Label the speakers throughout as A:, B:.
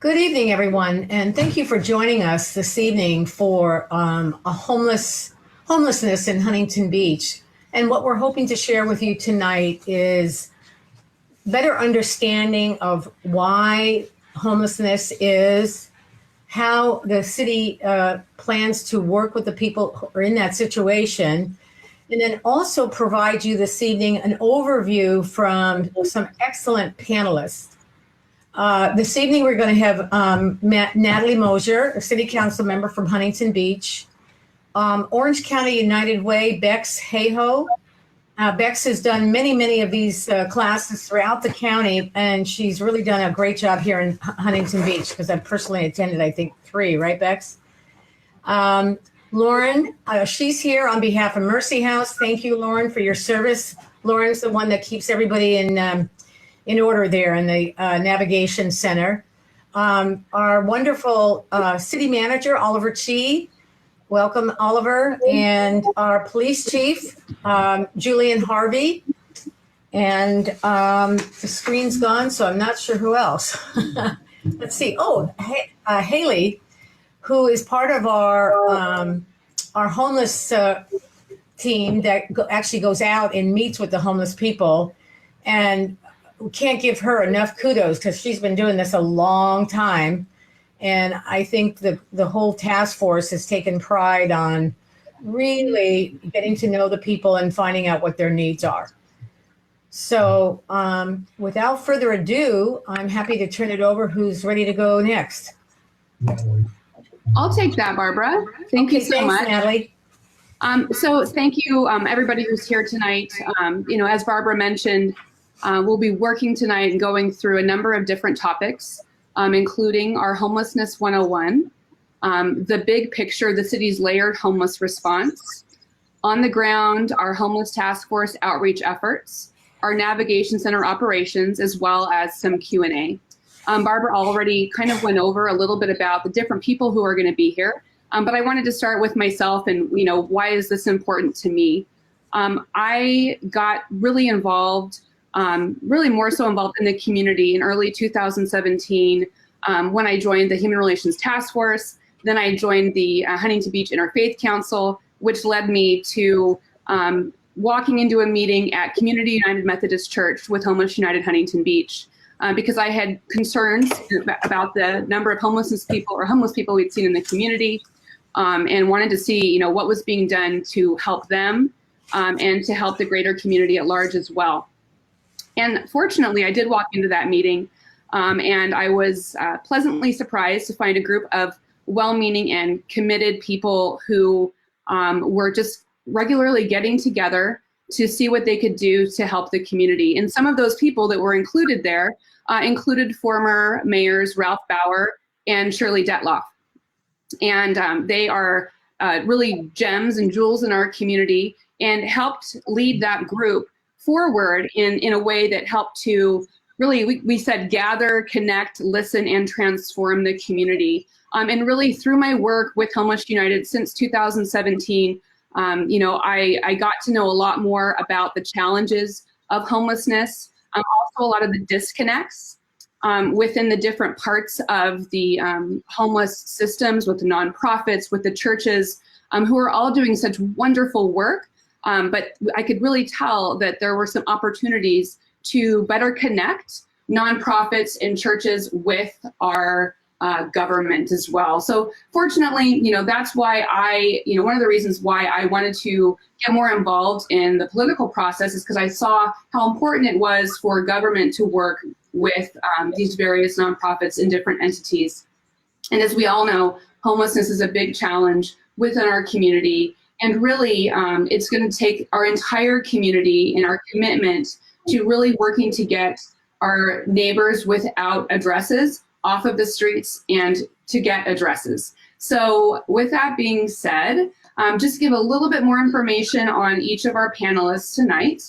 A: Good evening, everyone, and thank you for joining us this evening for homelessness in Huntington Beach. And what we're hoping to share with you tonight is better understanding of why homelessness is, how the city plans to work with the people who are in that situation, and then also provide you this evening an overview from some excellent panelists. This evening, we're going to have Natalie Moser, a city council member from Huntington Beach, Orange County United Way, Becks, Hayhoe. Becks has done many of these classes throughout the county, and she's really done a great job here in Huntington Beach because I've personally attended, I think, 3, right, Becks? Lauren, she's here on behalf of Mercy House. Thank you, Lauren, for your service. Lauren's the one that keeps everybody in order there in the navigation center. Our wonderful city manager, Oliver Chi. Welcome, Oliver. And our police chief, Julian Harvey. And the screen's gone, so I'm not sure who else. Let's see. Oh, Hayley, who is part of our homeless team that actually goes out and meets with the homeless people. And we can't give her enough kudos because she's been doing this a long time. And I think the whole task force has taken pride on really getting to know the people and finding out what their needs are. So without further ado, I'm happy to turn it over. Who's ready to go next?
B: I'll take that, Barbara. Thank you so much.
A: Natalie.
B: So thank you, everybody who's here tonight. As Barbara mentioned, we'll be working tonight and going through a number of different topics, including our Homelessness 101, the big picture, the city's layered homeless response, on the ground, our homeless task force outreach efforts, our navigation center operations, as well as some Q&A. Barbara already kind of went over a little bit about the different people who are going to be here, but I wanted to start with myself and, why is this important to me? I got really involved, really more so involved in the community in early 2017 when I joined the Human Relations Task Force. Then I joined the Huntington Beach Interfaith Council, which led me to walking into a meeting at Community United Methodist Church with Homeless United Huntington Beach because I had concerns about the number of homeless people we'd seen in the community and wanted to see, what was being done to help them and to help the greater community at large as well. And fortunately, I did walk into that meeting and I was pleasantly surprised to find a group of well-meaning and committed people who were just regularly getting together to see what they could do to help the community. And some of those people that were included there included former mayors Ralph Bauer and Shirley Detloff. And they are really gems and jewels in our community and helped lead that group forward in a way that helped to really, we said, gather, connect, listen, and transform the community. And really through my work with Homeless United since 2017, I got to know a lot more about the challenges of homelessness, also a lot of the disconnects within the different parts of the homeless systems, with the nonprofits, with the churches, who are all doing such wonderful work. But I could really tell that there were some opportunities to better connect nonprofits and churches with our government as well. So fortunately, that's why one of the reasons why I wanted to get more involved in the political process is because I saw how important it was for government to work with these various nonprofits and different entities. And as we all know, homelessness is a big challenge within our community. And really, it's going to take our entire community and our commitment to really working to get our neighbors without addresses off of the streets and to get addresses. So with that being said, just give a little bit more information on each of our panelists tonight.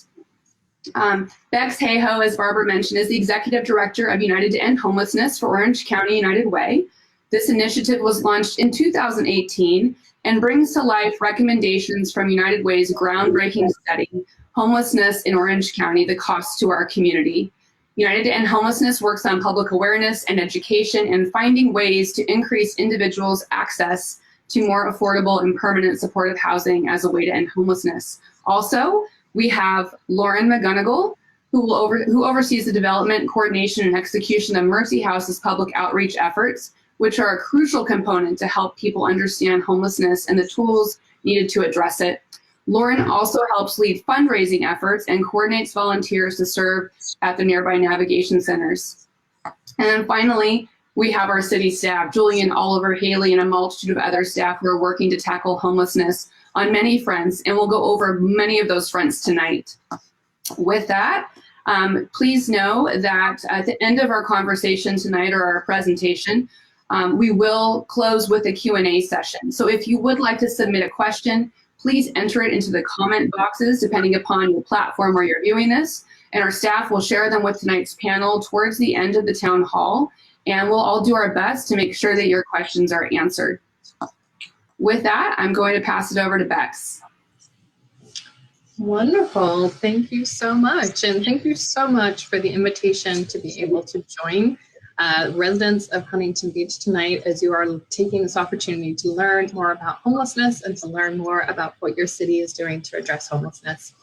B: Becks Hayhoe, as Barbara mentioned, is the Executive Director of United to End Homelessness for Orange County United Way. This initiative was launched in 2018 and brings to life recommendations from United Way's groundbreaking study, Homelessness in Orange County, the Cost to Our Community. United to End Homelessness works on public awareness and education and finding ways to increase individuals' access to more affordable and permanent supportive housing as a way to end homelessness. Also, we have Lauren McGunigale, who oversees the development, coordination, and execution of Mercy House's public outreach efforts, which are a crucial component to help people understand homelessness and the tools needed to address it. Lauren also helps lead fundraising efforts and coordinates volunteers to serve at the nearby navigation centers. And then finally, we have our city staff, Julian, Oliver, Hayley, and a multitude of other staff who are working to tackle homelessness on many fronts, and we'll go over many of those fronts tonight. With that, please know that at the end of our conversation tonight or our presentation, we will close with a Q&A session. So if you would like to submit a question, please enter it into the comment boxes depending upon your platform where you're viewing this, and our staff will share them with tonight's panel towards the end of the town hall, and we'll all do our best to make sure that your questions are answered. With that, I'm going to pass it over to Becks.
C: Wonderful. Thank you so much. And thank you so much for the invitation to be able to join residents of Huntington Beach tonight as you are taking this opportunity to learn more about homelessness and to learn more about what your city is doing to address homelessness.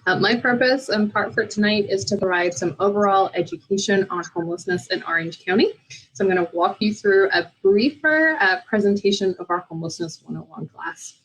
C: My purpose and part for tonight is to provide some overall education on homelessness in Orange County. So I'm going to walk you through a briefer presentation of our Homelessness 101 class.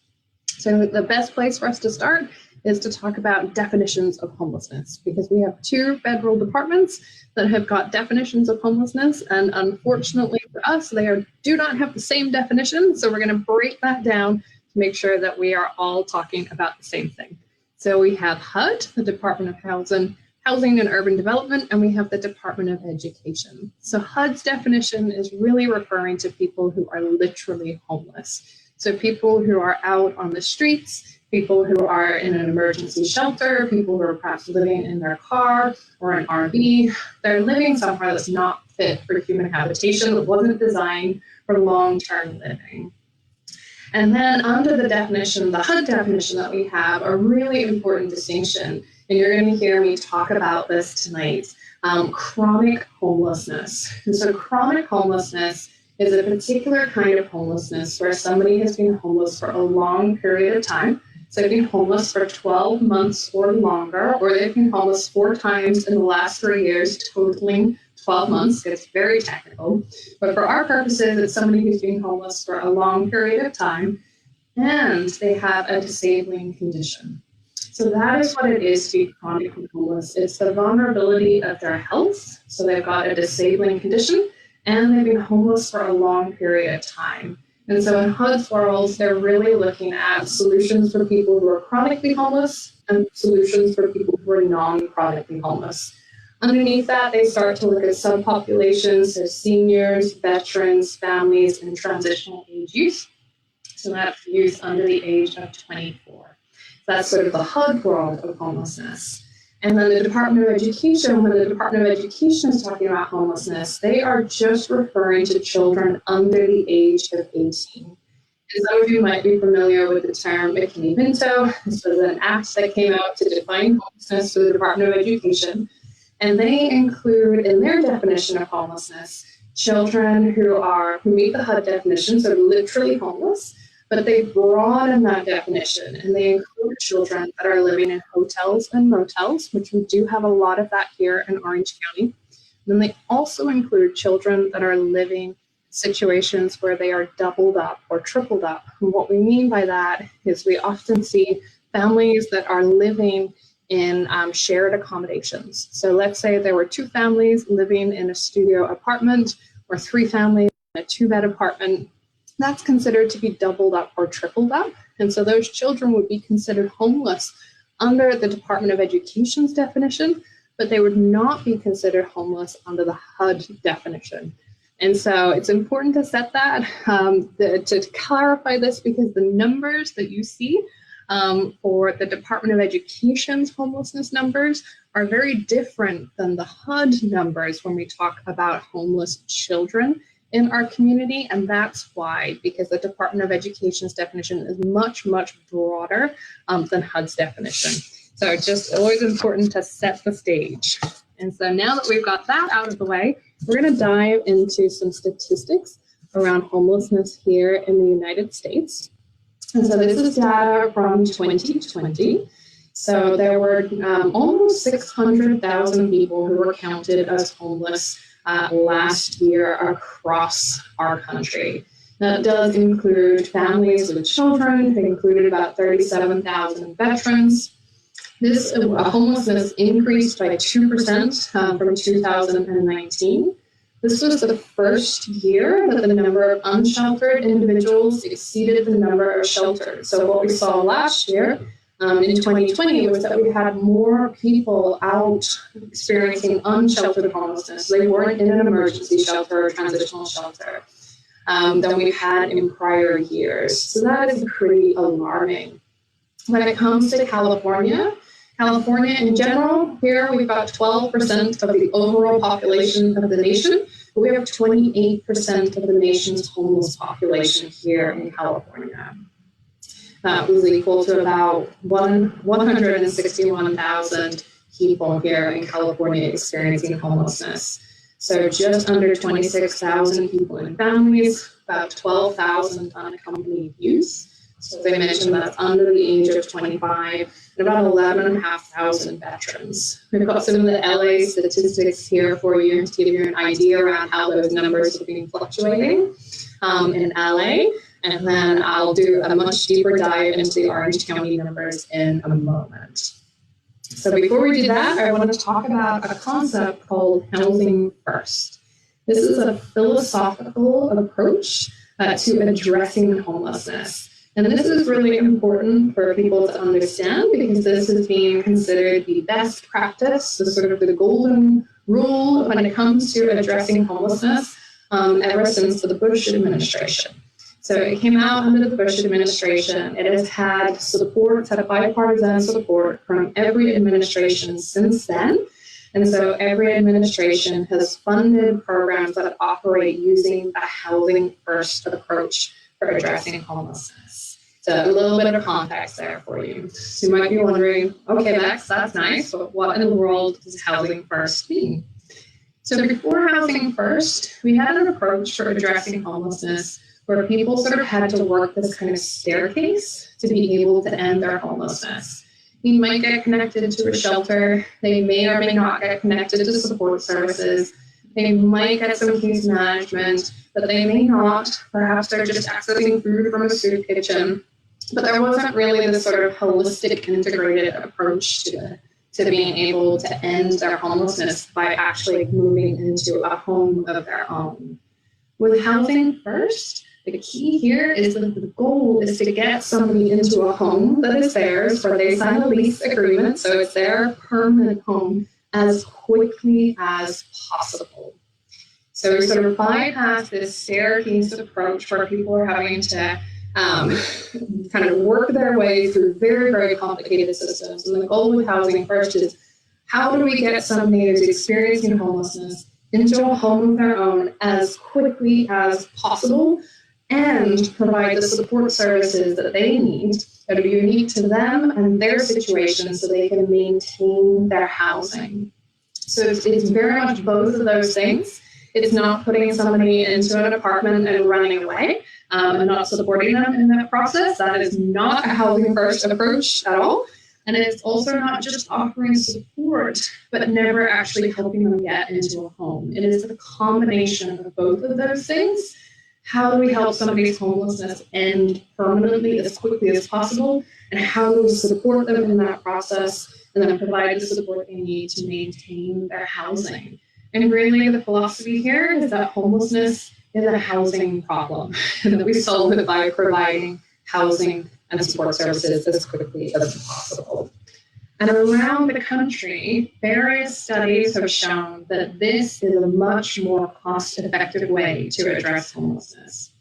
C: So the best place for us to start is to talk about definitions of homelessness, because we have two federal departments that have got definitions of homelessness, and unfortunately for us, they do not have the same definition. So we're going to break that down to make sure that we are all talking about the same thing. So we have HUD, the Department of Housing and Urban Development, and we have the Department of Education. So HUD's definition is really referring to people who are literally homeless. So people who are out on the streets, people who are in an emergency shelter, people who are perhaps living in their car or an RV. They're living somewhere that's not fit for human habitation, that wasn't designed for long-term living. And then under the definition, the HUD definition that we have, a really important distinction, and you're going to hear me talk about this tonight, chronic homelessness. And so chronic homelessness is a particular kind of homelessness where somebody has been homeless for a long period of time. So they've been homeless for 12 months or longer, or they've been homeless 4 times in the last 3 years, totaling 12 months. It's very technical. But for our purposes, it's somebody who's been homeless for a long period of time, and they have a disabling condition. So that is what it is to be chronically homeless. It's the vulnerability of their health. So they've got a disabling condition, and they've been homeless for a long period of time. And so in HUD's world, they're really looking at solutions for people who are chronically homeless and solutions for people who are non-chronically homeless. Underneath that, they start to look at subpopulations, so seniors, veterans, families, and transitional age youth. So that's youth under the age of 24. That's sort of the HUD world of homelessness. And then the Department of Education, when the Department of Education is talking about homelessness, they are just referring to children under the age of 18. And some of you might be familiar with the term McGunigale. This was an act that came out to define homelessness for the Department of Education. And they include in their definition of homelessness, children who meet the HUD definition, so literally homeless, but they broaden that definition and they include children that are living in hotels and motels, which we do have a lot of that here in Orange County. And then they also include children that are living in situations where they are doubled up or tripled up. And what we mean by that is we often see families that are living in shared accommodations. So let's say there were 2 families living in a studio apartment or 3 families in a 2-bed apartment. That's considered to be doubled up or tripled up. And so those children would be considered homeless under the Department of Education's definition, but they would not be considered homeless under the HUD definition. And so it's important to set that, to clarify this, because the numbers that you see for the Department of Education's homelessness numbers are very different than the HUD numbers when we talk about homeless children in our community. And that's why, because the Department of Education's definition is much, much broader than HUD's definition. So it's just always important to set the stage. And so now that we've got that out of the way, we're going to dive into some statistics around homelessness here in the United States. And so this is data from 2020. So there were almost 600,000 people who were counted as homeless last year across our country. That does include families with children. It included about 37,000 veterans. This homelessness increased by 2% from 2019. This was the first year that the number of unsheltered individuals exceeded the number of sheltered. So what we saw last year in 2020 was that we had more people out experiencing unsheltered homelessness. They weren't in an emergency shelter or transitional shelter than we've had in prior years. So that is pretty alarming. When it comes to California in general, here we've got 12% of the overall population of the nation, but we have 28% of the nation's homeless population here in California. That was equal to about 161,000 people here in California experiencing homelessness. So just under 26,000 people in families, about 12,000 unaccompanied youth. So as I mentioned, that's under the age of 25, and about 11,500 veterans. We've got some of the LA statistics here for you to give you an idea around how those numbers have been fluctuating in LA. And then I'll do a much deeper dive into the Orange County numbers in a moment. So before we do that, I want to talk about a concept called housing first. This is a philosophical approach to addressing homelessness. And this is really important for people to understand because this is being considered the best practice, the sort of the golden rule when it comes to addressing homelessness ever since the Bush administration. So it came out under the Bush administration. It has had support, it's had bipartisan support from every administration since then. And so every administration has funded programs that operate using the housing first approach for addressing homelessness. So a little bit of context there for you. So you might be wondering, okay, Becks, that's nice, but what in the world does housing first mean? So before housing first, we had an approach for addressing homelessness where people sort of had to work this kind of staircase to be able to end their homelessness. You might get connected to a shelter. They may or may not get connected to support services. They might get some case management, but they may not. Perhaps they're just accessing food from a soup kitchen. But there wasn't really this sort of holistic, integrated approach to being able to end their homelessness by actually moving into a home of their own. With housing first, the key here is that the goal is to get somebody into a home that is theirs, where they sign a lease agreement, so it's their permanent home, as quickly as possible. So we sort of bypass this staircase approach where people are having to kind of work their way through very, very complicated systems. And the goal with housing first is how do we get somebody who's experiencing homelessness into a home of their own as quickly as possible and provide the support services that they need that are unique to them and their situation so they can maintain their housing. So it's very much both of those things. It's not putting somebody into an apartment and running away and not supporting them in that process. That is not a housing first approach at all. And it's also not just offering support, but never actually helping them get into a home. It is a combination of both of those things. How do we help somebody's homelessness end permanently as quickly as possible? And how do we support them in that process and then provide the support they need to maintain their housing? And really the philosophy here is that homelessness is a housing problem and that we solve it by providing housing and support services as quickly as possible. And around the country, various studies have shown that this is a much more cost-effective way to address homelessness.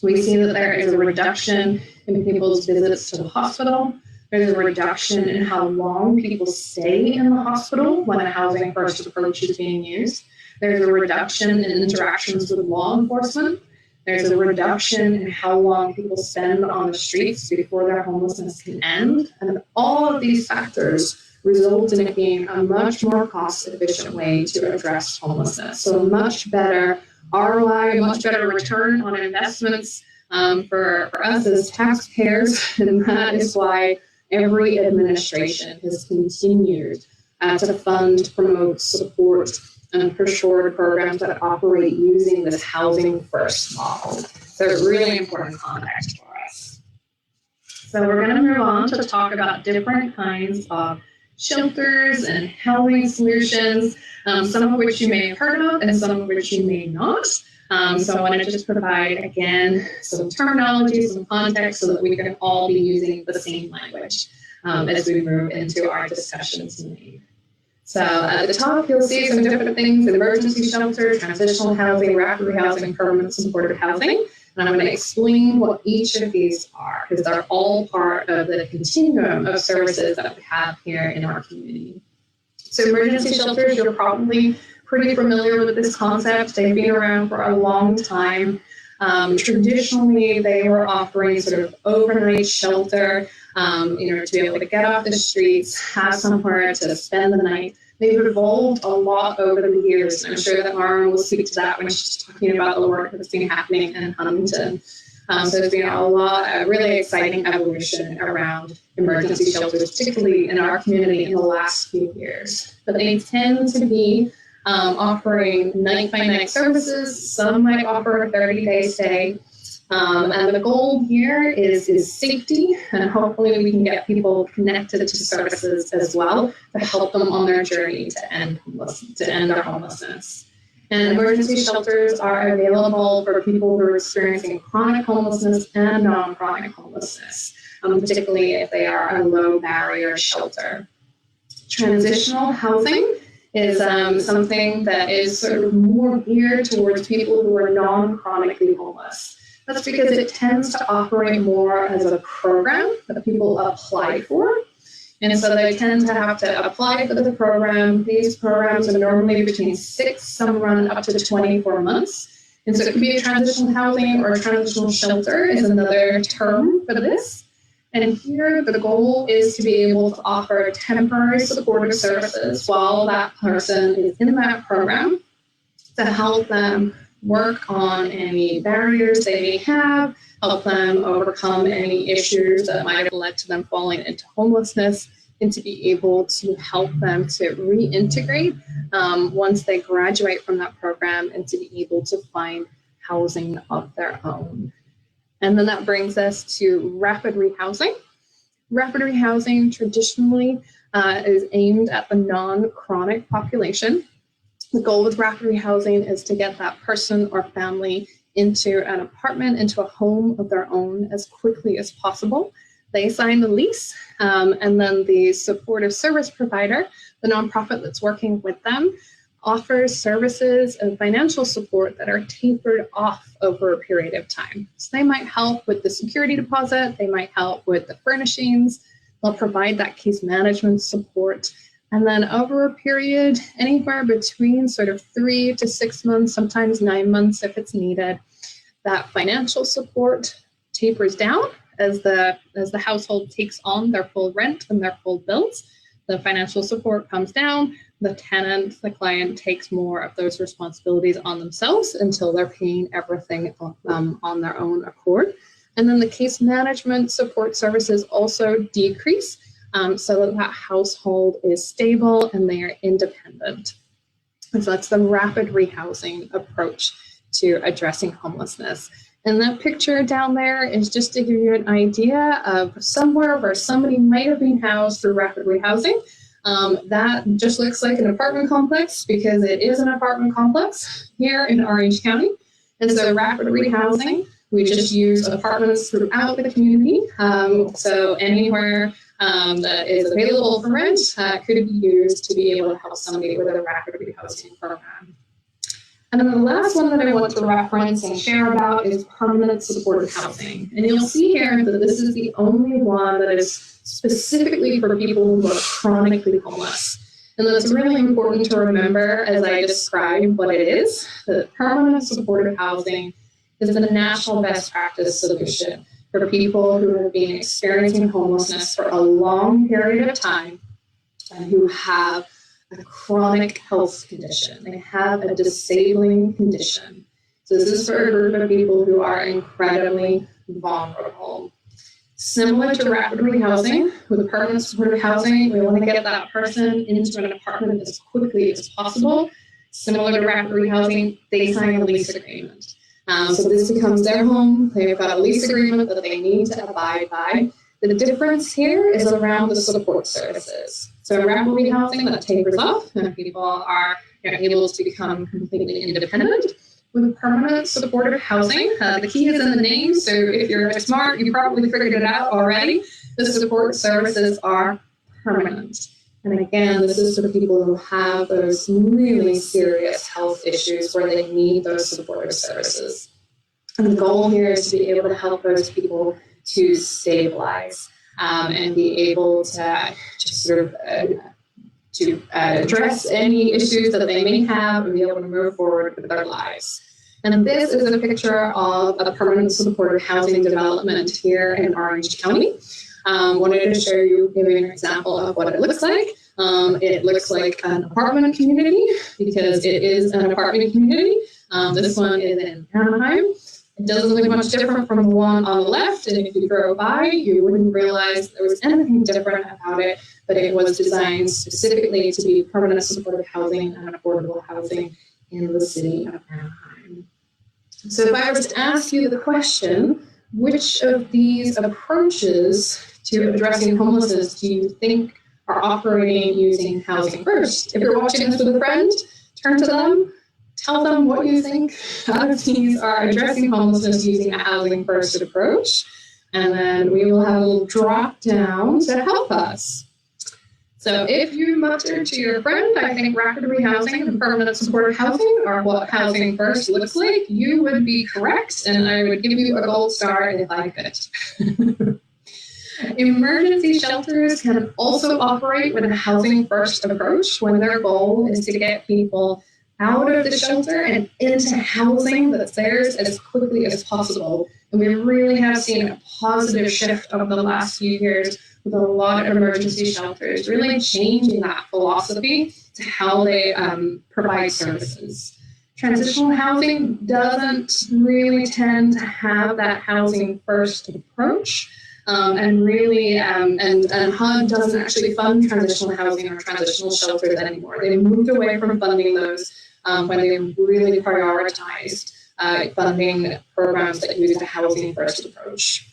C: We see that there is a reduction in people's visits to the hospital. There's a reduction in how long people stay in the hospital when a housing first approach is being used. There's a reduction in interactions with law enforcement. There's a reduction in how long people spend on the streets before their homelessness can end. And all of these factors result in it being a much more cost-efficient way to address homelessness. So much better ROI, much better return on investments for us as taxpayers, and that is why every administration has continued to fund, promote, support, and push forward programs that operate using this housing first model. So really important context for us. So we're going to move on to talk about different kinds of shelters and housing solutions, some of which you may have heard of and some of which you may not. So I want to just provide, again, some terminology, some context so that we can all be using the same language as we move into our discussions tonight. So at the top, you'll see some different things: emergency shelter, transitional housing, rapid housing, permanent supportive housing. And I'm going to explain what each of these are, because they're all part of the continuum of services that we have here in our community. So emergency shelters, you're probably pretty familiar with this concept. They've been around for a long time. Traditionally, they were offering sort of overnight shelter, to be able to get off the streets, have somewhere to spend the night. They've evolved a lot over the years, and I'm sure that Mara will speak to that when she's talking about the work that's been happening in Huntington. So there's been a lot of really exciting evolution around emergency shelters, particularly in our community in the last few years. But they tend to be offering night-by-night services. Some might offer a 30-day stay. And the goal here is safety, and hopefully we can get people connected to services as well to help them on their journey to end their homelessness. And emergency shelters are available for people who are experiencing chronic homelessness and non-chronic homelessness, particularly if they are a low-barrier shelter. Transitional housing is something that is sort of more geared towards people who are non-chronically homeless. That's because it tends to operate more as a program that people apply for. And so they tend to have to apply for the program. These programs are normally between 6, some run up to 24 months. And so it could be a transitional housing or a transitional shelter is another term for this. And here the goal is to be able to offer temporary supportive services while that person is in that program to help them work on any barriers they may have, help them overcome any issues that might have led to them falling into homelessness, and to be able to help them to reintegrate once they graduate from that program and to be able to find housing of their own. And then that brings us to rapid rehousing. Rapid rehousing traditionally is aimed at the non-chronic population. The goal with rapid rehousing is to get that person or family into an apartment, into a home of their own as quickly as possible. They sign the lease, and then the supportive service provider, the nonprofit that's working with them, offers services and financial support that are tapered off over a period of time. So they might help with the security deposit, they might help with the furnishings, they'll provide that case management support. And then over a period, anywhere between sort of 3 to 6 months, sometimes 9 months if it's needed, that financial support tapers down as the household takes on their full rent and their full bills. The financial support comes down, the tenant, the client takes more of those responsibilities on themselves until they're paying everything on their own accord. And then the case management support services also decrease, so that household is stable and they are independent. And so that's the rapid rehousing approach to addressing homelessness. And that picture down there is just to give you an idea of somewhere where somebody might have been housed through rapid rehousing. That just looks like an apartment complex because it is an apartment complex here in Orange County. And so rapid rehousing, we just use apartments throughout the community. So anywhere that is available for rent could be used to be able to help somebody with a rapid rehousing program. And then the last one that I want to reference and share about is permanent supportive housing. And you'll see here that this is the only one that is specifically for people who are chronically homeless. And that's really important to remember as I describe what it is. That permanent supportive housing is the national best practice solution for people who have been experiencing homelessness for a long period of time and who have a chronic health condition. They have a disabling condition. So this is for a group of people who are incredibly vulnerable. Similar to rapid rehousing, with permanent supportive housing, we want to get that person into an apartment as quickly as possible. Similar to rapid rehousing, they sign a lease agreement. So this becomes their home. They've got a lease agreement that they need to abide by. The difference here is around the support services. So rapid rehousing, that tapers off and people are able to become completely independent. With permanent supportive housing, the key is in the name. So if you're smart, you probably figured it out already. The support services are permanent. And again, this is for people who have those really serious health issues where they need those supportive services. And the goal here is to be able to help those people to stabilize and be able to just sort of address any issues that they may have and be able to move forward with their lives. And this is a picture of a permanent supportive housing development here in Orange County. Wanted to show you, give you an example of what it looks like. It looks like an apartment community because it is an apartment community. This one is in Anaheim. It doesn't look much different from the one on the left, and if you drove by, you wouldn't realize there was anything different about it, but it was designed specifically to be permanent supportive housing and affordable housing in the city of Anaheim. So if I were to ask you the question, which of these approaches to addressing homelessness do you think are operating using housing first? If you're watching this with a friend, turn to them, tell them what you think out of these are addressing homelessness using a housing first approach, and then we will have a little drop down to help us. So if you mutter to your friend, I think rapid rehousing and permanent supportive housing are what housing first looks like, you would be correct, and I would give you a gold star if I could. Emergency shelters can also operate with a housing first approach when their goal is to get people out of the shelter and into housing that's theirs as quickly as possible. And we really have seen a positive shift over the last few years with a lot of emergency shelters really changing that philosophy to how they provide services. Transitional housing doesn't really tend to have that housing first approach. And HUD doesn't actually fund transitional housing or transitional shelters anymore. They moved away from funding those when they really prioritized funding programs that use a housing first approach.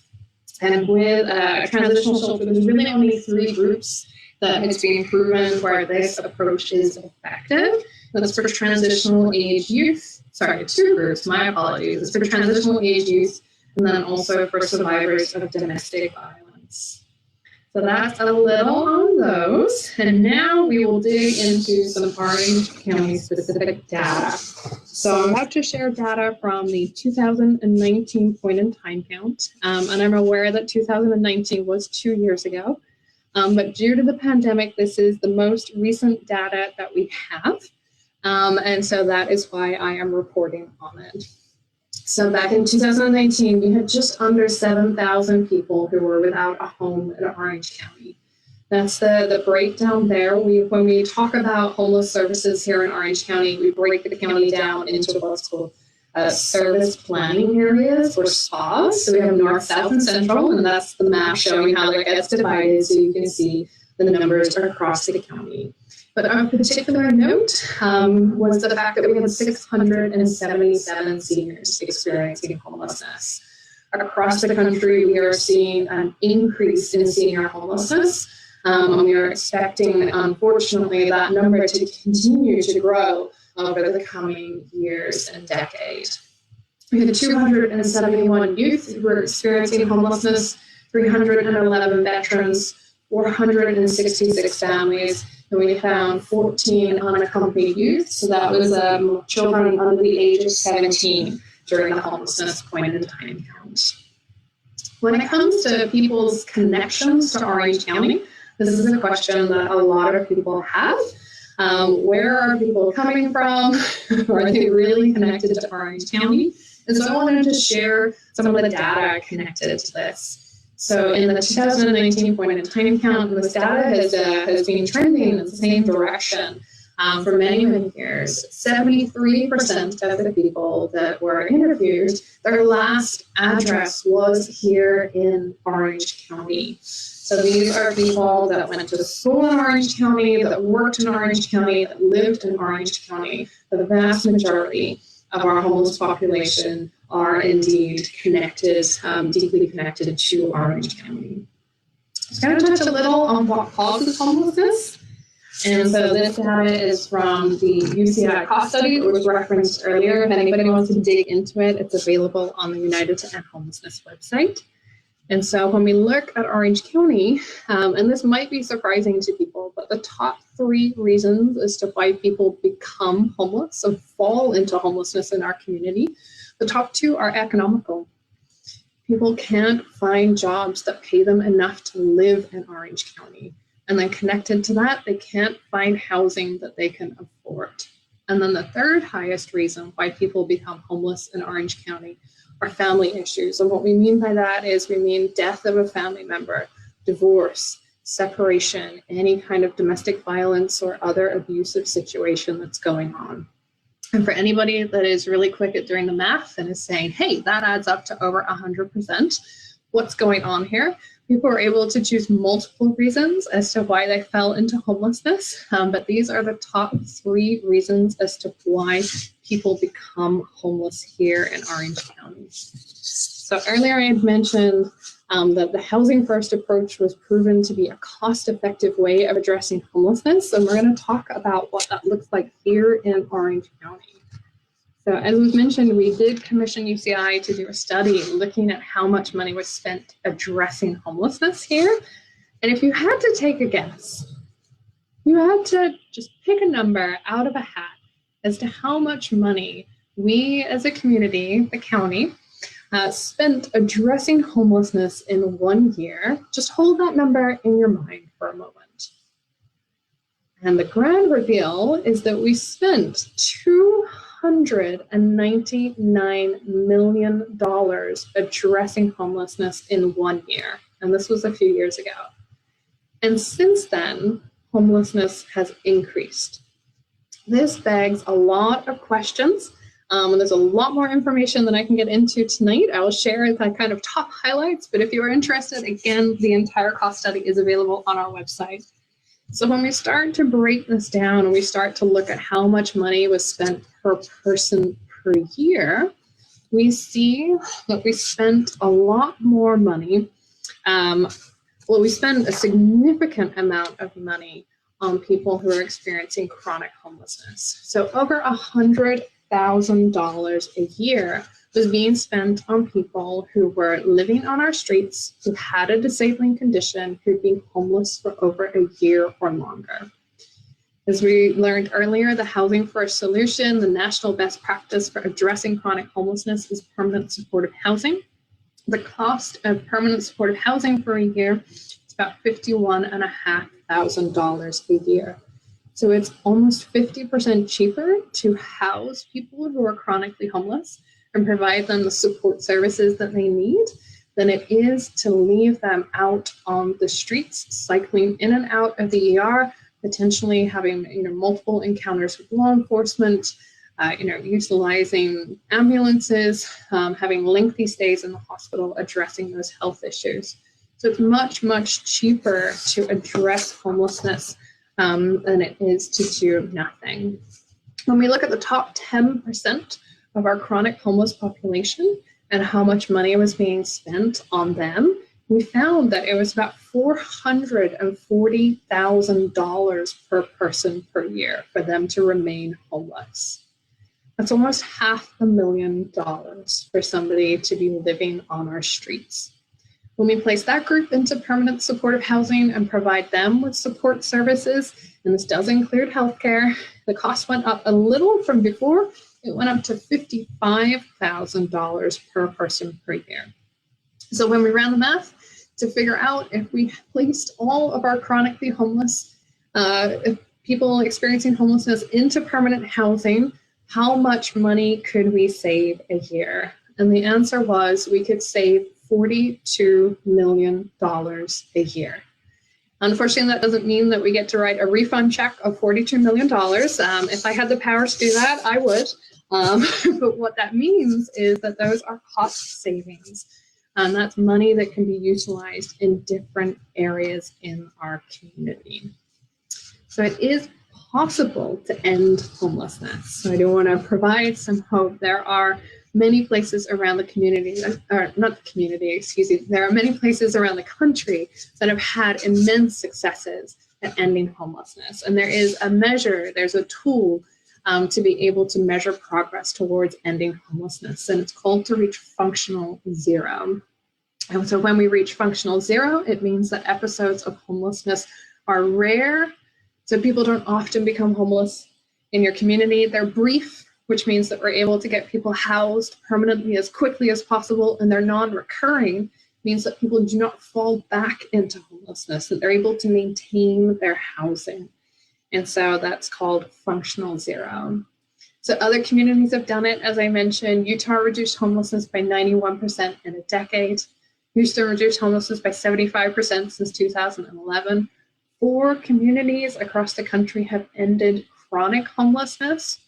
C: And with a transitional shelter, there's really only 3 groups that it's been proven where this approach is effective. That's for transitional age youth. Sorry, 2 groups, my apologies. It's for transitional age youth and then also for survivors of domestic violence. So that's a little on those. And now we will dig into some Orange County specific data. So I'm about to share data from the 2019 point in time count. And I'm aware that 2019 was 2 years ago. But due to the pandemic, this is the most recent data that we have. And so that is why I am reporting on it. So back in 2019, we had just under 7,000 people who were without a home in Orange County. That's the breakdown there. When we talk about homeless services here in Orange County, we break the county down into what's called service planning areas or SPAs. So we have north, south, and central, and that's the map showing how that gets divided so you can see the numbers are across the county. But of particular note was the fact that we had 677 seniors experiencing homelessness. Across the country, we are seeing an increase in senior homelessness. And we are expecting, unfortunately, that number to continue to grow over the coming years and decade. We had 271 youth who were experiencing homelessness, 311 veterans, 466 families, and we found 14 unaccompanied youth. So that was children under the age of 17 during the homelessness point in time count. When it comes to people's connections to Orange County, this is a question that a lot of people have. Where are people coming from? Are they really connected to Orange County? And so I wanted to share some of the data connected to this. So in the 2019 point in time count, this data has been trending in the same direction for many, many years. 73% of the people that were interviewed, their last address was here in Orange County. So these are people that went to school in Orange County, that worked in Orange County, that lived in Orange County. But the vast majority of our homeless population are indeed connected, deeply connected to Orange County. So I'm going to touch a little on what causes homelessness. And so this data is from the UCI cost study that was referenced earlier. If anybody wants to dig into it, it's available on the United to End Homelessness website. And so when we look at Orange County, and this might be surprising to people, but the top 3 reasons as to why people become homeless and fall into homelessness in our community, the top 2 are economical. People can't find jobs that pay them enough to live in Orange County. And then connected to that, they can't find housing that they can afford. And then the 3rd highest reason why people become homeless in Orange County are family issues. And what we mean by that is we mean death of a family member, divorce, separation, any kind of domestic violence or other abusive situation that's going on. And for anybody that is really quick at doing the math and is saying, hey, that adds up to over 100%, what's going on here? People are able to choose multiple reasons as to why they fell into homelessness, but these are the top 3 reasons as to why people become homeless here in Orange County. So earlier I had mentioned that the housing first approach was proven to be a cost-effective way of addressing homelessness, and we're going to talk about what that looks like here in Orange County. So as was mentioned, we did commission UCI to do a study looking at how much money was spent addressing homelessness here. And if you had to take a guess, you had to just pick a number out of a hat as to how much money we as a community, the county, spent addressing homelessness in 1 year. Just hold that number in your mind for a moment. And the grand reveal is that we spent $299 million addressing homelessness in 1 year. And this was a few years ago. And since then, homelessness has increased. This begs a lot of questions. And there's a lot more information that I can get into tonight. I will share the kind of top highlights, but if you are interested, again, the entire cost study is available on our website. So when we start to break this down and we start to look at how much money was spent per person per year, we see that we spent a lot more money. We spend a significant amount of money on people who are experiencing chronic homelessness. So over $100,000 a year was being spent on people who were living on our streets, who had a disabling condition, who'd been homeless for over a year or longer. As we learned earlier, the Housing First solution, the national best practice for addressing chronic homelessness, is permanent supportive housing. The cost of permanent supportive housing for a year is about $51,500 a year. So it's almost 50% cheaper to house people who are chronically homeless and provide them the support services that they need than it is to leave them out on the streets, cycling in and out of the ER, potentially having multiple encounters with law enforcement, utilizing ambulances, having lengthy stays in the hospital, addressing those health issues. So it's much, much cheaper to address homelessness than it is to do nothing. When we look at the top 10% of our chronic homeless population and how much money was being spent on them, we found that it was about $440,000 per person per year for them to remain homeless. That's almost $500,000 for somebody to be living on our streets. When we place that group into permanent supportive housing and provide them with support services, and this does include healthcare, the cost went up a little from before. It went up to $55,000 per person per year. So when we ran the math to figure out if we placed all of our chronically homeless people experiencing homelessness into permanent housing, how much money could we save a year? And the answer was we could save $42 million a year. Unfortunately, that doesn't mean that we get to write a refund check of $42 million. If I had the power to do that, I would. But what that means is that those are cost savings. That's money that can be utilized in different areas in our community. So it is possible to end homelessness. So I do want to provide some hope. There are many places around the community, or not the community, excuse me, there are many places around the country that have had immense successes at ending homelessness. And there is a measure, there's a tool to be able to measure progress towards ending homelessness. And it's called to reach functional zero. And so when we reach functional zero, it means that episodes of homelessness are rare. So people don't often become homeless in your community. They're brief, which means that we're able to get people housed permanently as quickly as possible, and they're non-recurring, means that people do not fall back into homelessness, that they're able to maintain their housing. And so that's called functional zero. So other communities have done it. As I mentioned, Utah reduced homelessness by 91% in a decade. Houston reduced homelessness by 75% since 2011. 4 communities across the country have ended chronic homelessness.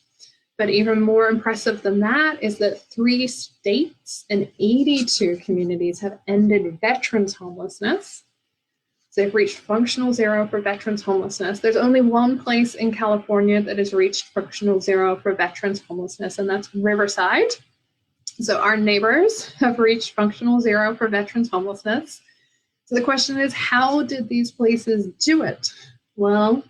C: But even more impressive than that is that 3 states and 82 communities have ended veterans homelessness. So they've reached functional zero for veterans homelessness. There's only one place in California that has reached functional zero for veterans homelessness, and that's Riverside. So our neighbors have reached functional zero for veterans homelessness. So the question is, how did these places do it? Well,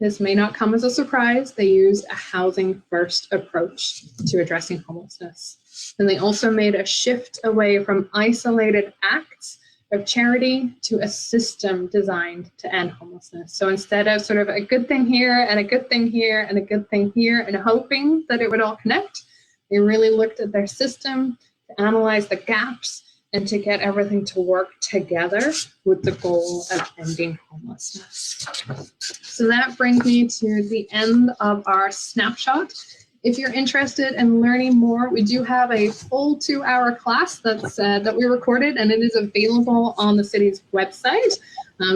C: this may not come as a surprise. They used a housing first approach to addressing homelessness. And they also made a shift away from isolated acts of charity to a system designed to end homelessness. So instead of sort of a good thing here and a good thing here and a good thing here and hoping that it would all connect, they really looked at their system to analyze the gaps and to get everything to work together with the goal of ending homelessness. So that brings me to the end of our snapshot. If you're interested in learning more, we do have a full 2-hour class that we recorded, and it is available on the city's website,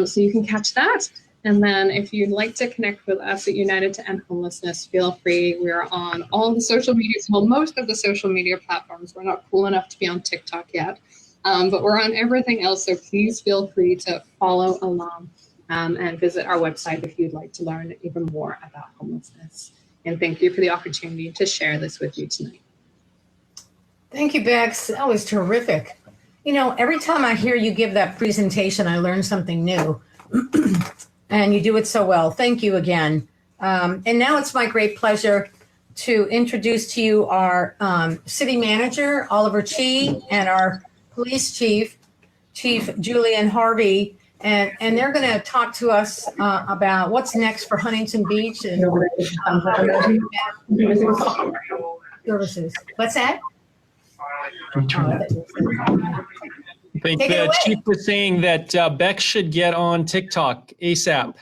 C: so you can catch that. And then if you'd like to connect with us at United to End Homelessness, feel free. We're on all the social media, well, most of the social media platforms. We're not cool enough to be on TikTok yet. But we're on everything else, so please feel free to follow along and visit our website if you'd like to learn even more about homelessness. And thank you for the opportunity to share this with you tonight.
A: Thank you, Becks. That was terrific. You know, every time I hear you give that presentation, I learn something new. And you do it so well. Thank you again. And now it's my great pleasure to introduce to you our city manager, Oliver Chi, and our police chief, Chief Julian Harvey, and they're going to talk to us about what's next for Huntington Beach and services. What's that?
D: I think the chief was saying that Becks should get on TikTok ASAP.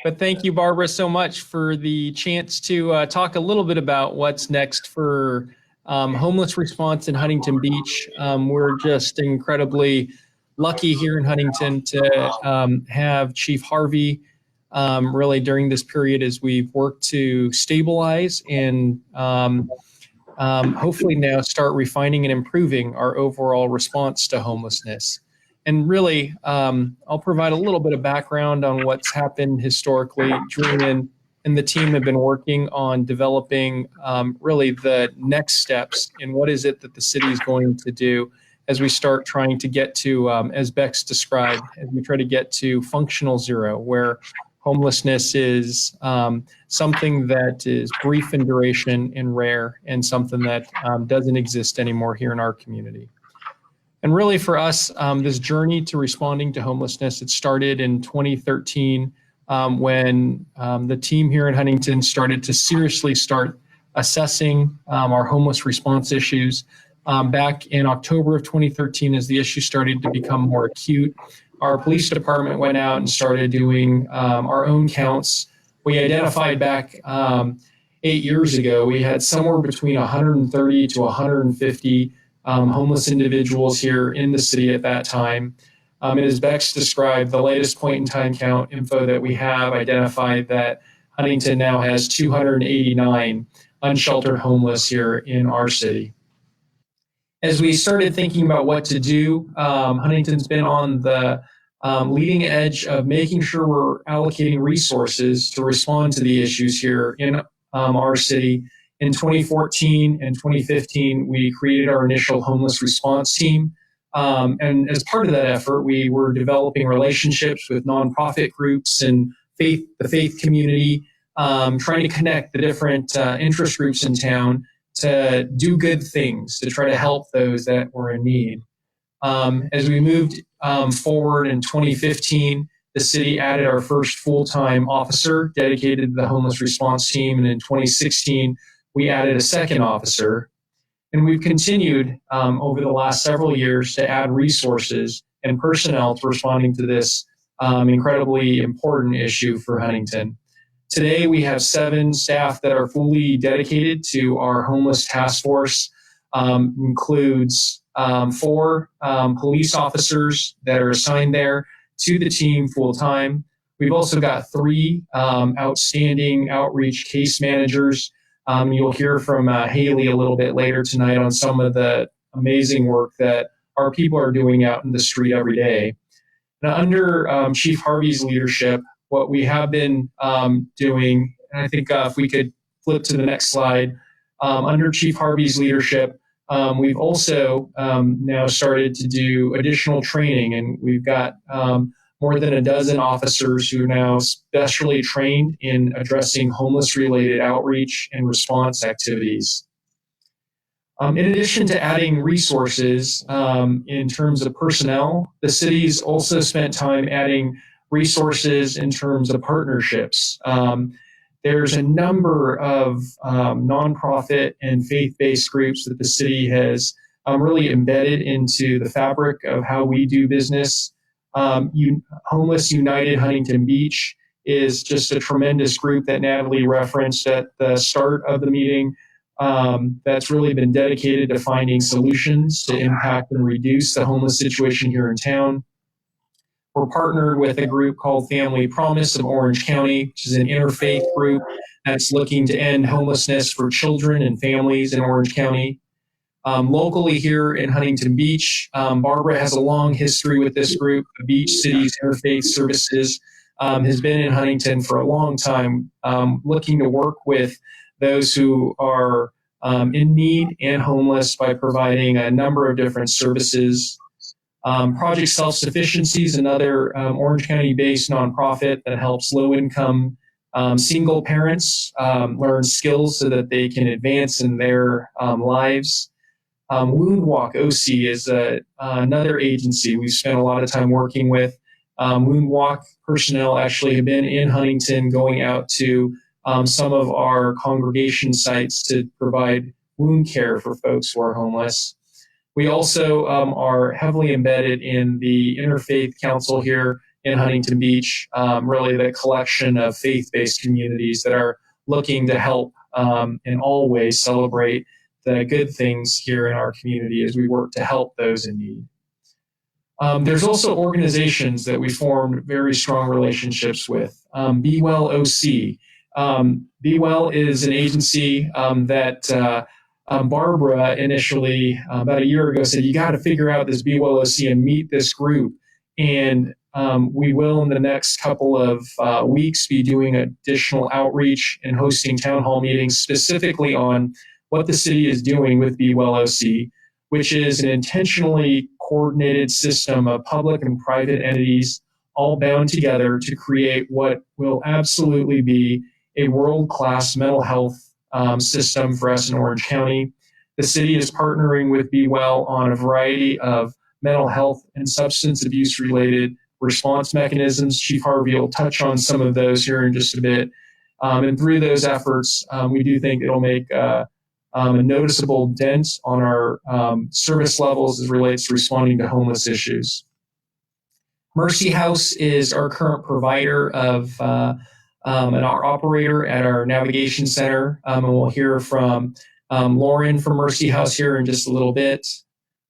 D: But thank you, Barbara, so much for the chance to talk a little bit about what's next for homeless response in Huntington Beach. We're just incredibly lucky here in Huntington to have Chief Harvey really during this period as we've worked to stabilize and hopefully now start refining and improving our overall response to homelessness. And really, I'll provide a little bit of background on what's happened historically. Julian and the team have been working on developing really the next steps in what is it that the city is going to do as we start trying to get to, as Becks described, as we try to get to functional zero, where homelessness is something that is brief in duration and rare, and something that doesn't exist anymore here in our community. And really for us, this journey to responding to homelessness, it started in 2013 when the team here in Huntington started to seriously start assessing our homeless response issues. Back in October of 2013, as the issue started to become more acute, our police department went out and started doing our own counts. We identified back 8 years ago, we had somewhere between 130 to 150 homeless individuals here in the city at that time. And as Becks described, the latest point-in-time count info that we have identified that Huntington now has 289 unsheltered homeless here in our city. As we started thinking about what to do, Huntington's been on the leading edge of making sure we're allocating resources to respond to the issues here in our city. In 2014 and 2015, we created our initial homeless response team. And as part of that effort, we were developing relationships with nonprofit groups and the faith community, trying to connect the different interest groups in town to do good things, to try to help those that were in need. As we moved forward in 2015, the city added our first full-time officer dedicated to the homeless response team. And in 2016, we added a second officer. And we've continued over the last several years to add resources and personnel to responding to this incredibly important issue for Huntington. Today, we have 7 staff that are fully dedicated to our homeless task force, includes 4 police officers that are assigned there to the team full time. We've also got 3 outstanding outreach case managers. You'll hear from Hayley a little bit later tonight on some of the amazing work that our people are doing out in the street every day. Now, under Chief Harvey's leadership, what we have been doing, and I think if we could flip to the next slide, under Chief Harvey's leadership, we've also now started to do additional training, and we've got more than a dozen officers who are now specially trained in addressing homeless-related outreach and response activities. In addition to adding resources in terms of personnel, the city's also spent time adding resources in terms of partnerships. There's a number of nonprofit and faith-based groups that the city has really embedded into the fabric of how we do business. Homeless United Huntington Beach is just a tremendous group that Natalie referenced at the start of the meeting that's really been dedicated to finding solutions to impact and reduce the homeless situation here in town. We're partnered with a group called Family Promise of Orange County, which is an interfaith group that's looking to end homelessness for children and families in Orange County. Locally here in Huntington Beach, Barbara has a long history with this group. The Beach Cities Interfaith Services has been in Huntington for a long time, looking to work with those who are in need and homeless by providing a number of different services. Project Self-Sufficiency is another Orange County-based nonprofit that helps low-income single parents learn skills so that they can advance in their lives. Wound Walk OC is another agency we've spent a lot of time working with. Wound Walk personnel actually have been in Huntington going out to some of our congregation sites to provide wound care for folks who are homeless. We also are heavily embedded in the Interfaith Council here in Huntington Beach, really the collection of faith-based communities that are looking to help and always celebrate the good things here in our community as we work to help those in need. There's also organizations that we formed very strong relationships with. Be Well OC. Be Well is an agency that Barbara initially, about a year ago, said, you got to figure out this Be Well OC and meet this group. And we will, in the next couple of weeks, be doing additional outreach and hosting town hall meetings specifically on what the city is doing with Be Well OC, which is an intentionally coordinated system of public and private entities all bound together to create what will absolutely be a world-class mental health system for us in Orange County. The city is partnering with Be Well on a variety of mental health and substance abuse related response mechanisms. Chief Harvey will touch on some of those here in just a bit. And through those efforts, we do think it'll make a noticeable dent on our service levels as it relates to responding to homeless issues. Mercy House is our current provider of and our operator at our navigation center. And we'll hear from Lauren from Mercy House here in just a little bit.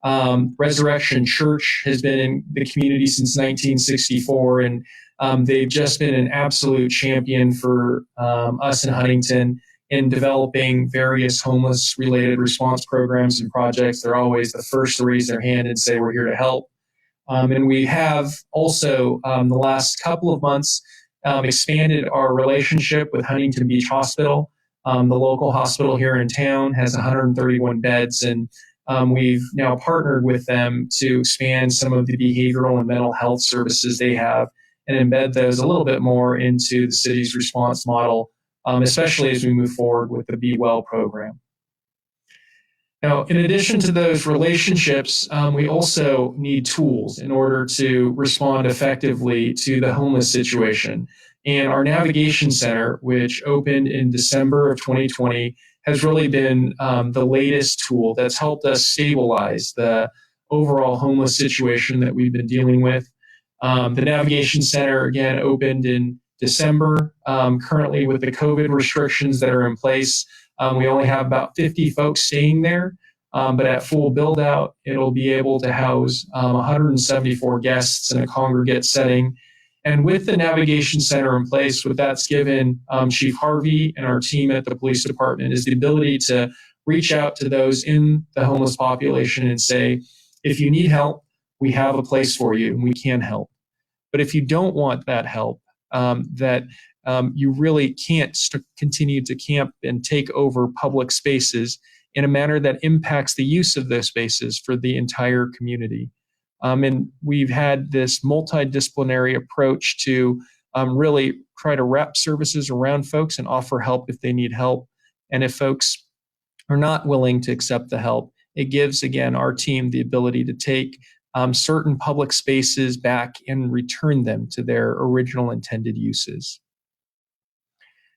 D: Resurrection Church has been in the community since 1964, and they've just been an absolute champion for us in Huntington in developing various homeless-related response programs and projects. They're always the first to raise their hand and say, we're here to help. And we have also, the last couple of months, expanded our relationship with Huntington Beach Hospital. The local hospital here in town has 131 beds, and we've now partnered with them to expand some of the behavioral and mental health services they have and embed those a little bit more into the city's response model, especially as we move forward with the Be Well program. Now, in addition to those relationships, we also need tools in order to respond effectively to the homeless situation. And our navigation center, which opened in December of 2020, has really been the latest tool that's helped us stabilize the overall homeless situation that we've been dealing with. The navigation center, again, opened in December. Currently, with the COVID restrictions that are in place, we only have about 50 folks staying there, but at full build out, it'll be able to house 174 guests in a congregate setting. And with the navigation center in place, what that's given Chief Harvey and our team at the police department is the ability to reach out to those in the homeless population and say, if you need help, we have a place for you and we can help. But if you don't want that help, you really can't continue to camp and take over public spaces in a manner that impacts the use of those spaces for the entire community. And we've had this multidisciplinary approach to really try to wrap services around folks and offer help if they need help. And if folks are not willing to accept the help, it gives, again, our team the ability to take certain public spaces back and return them to their original intended uses.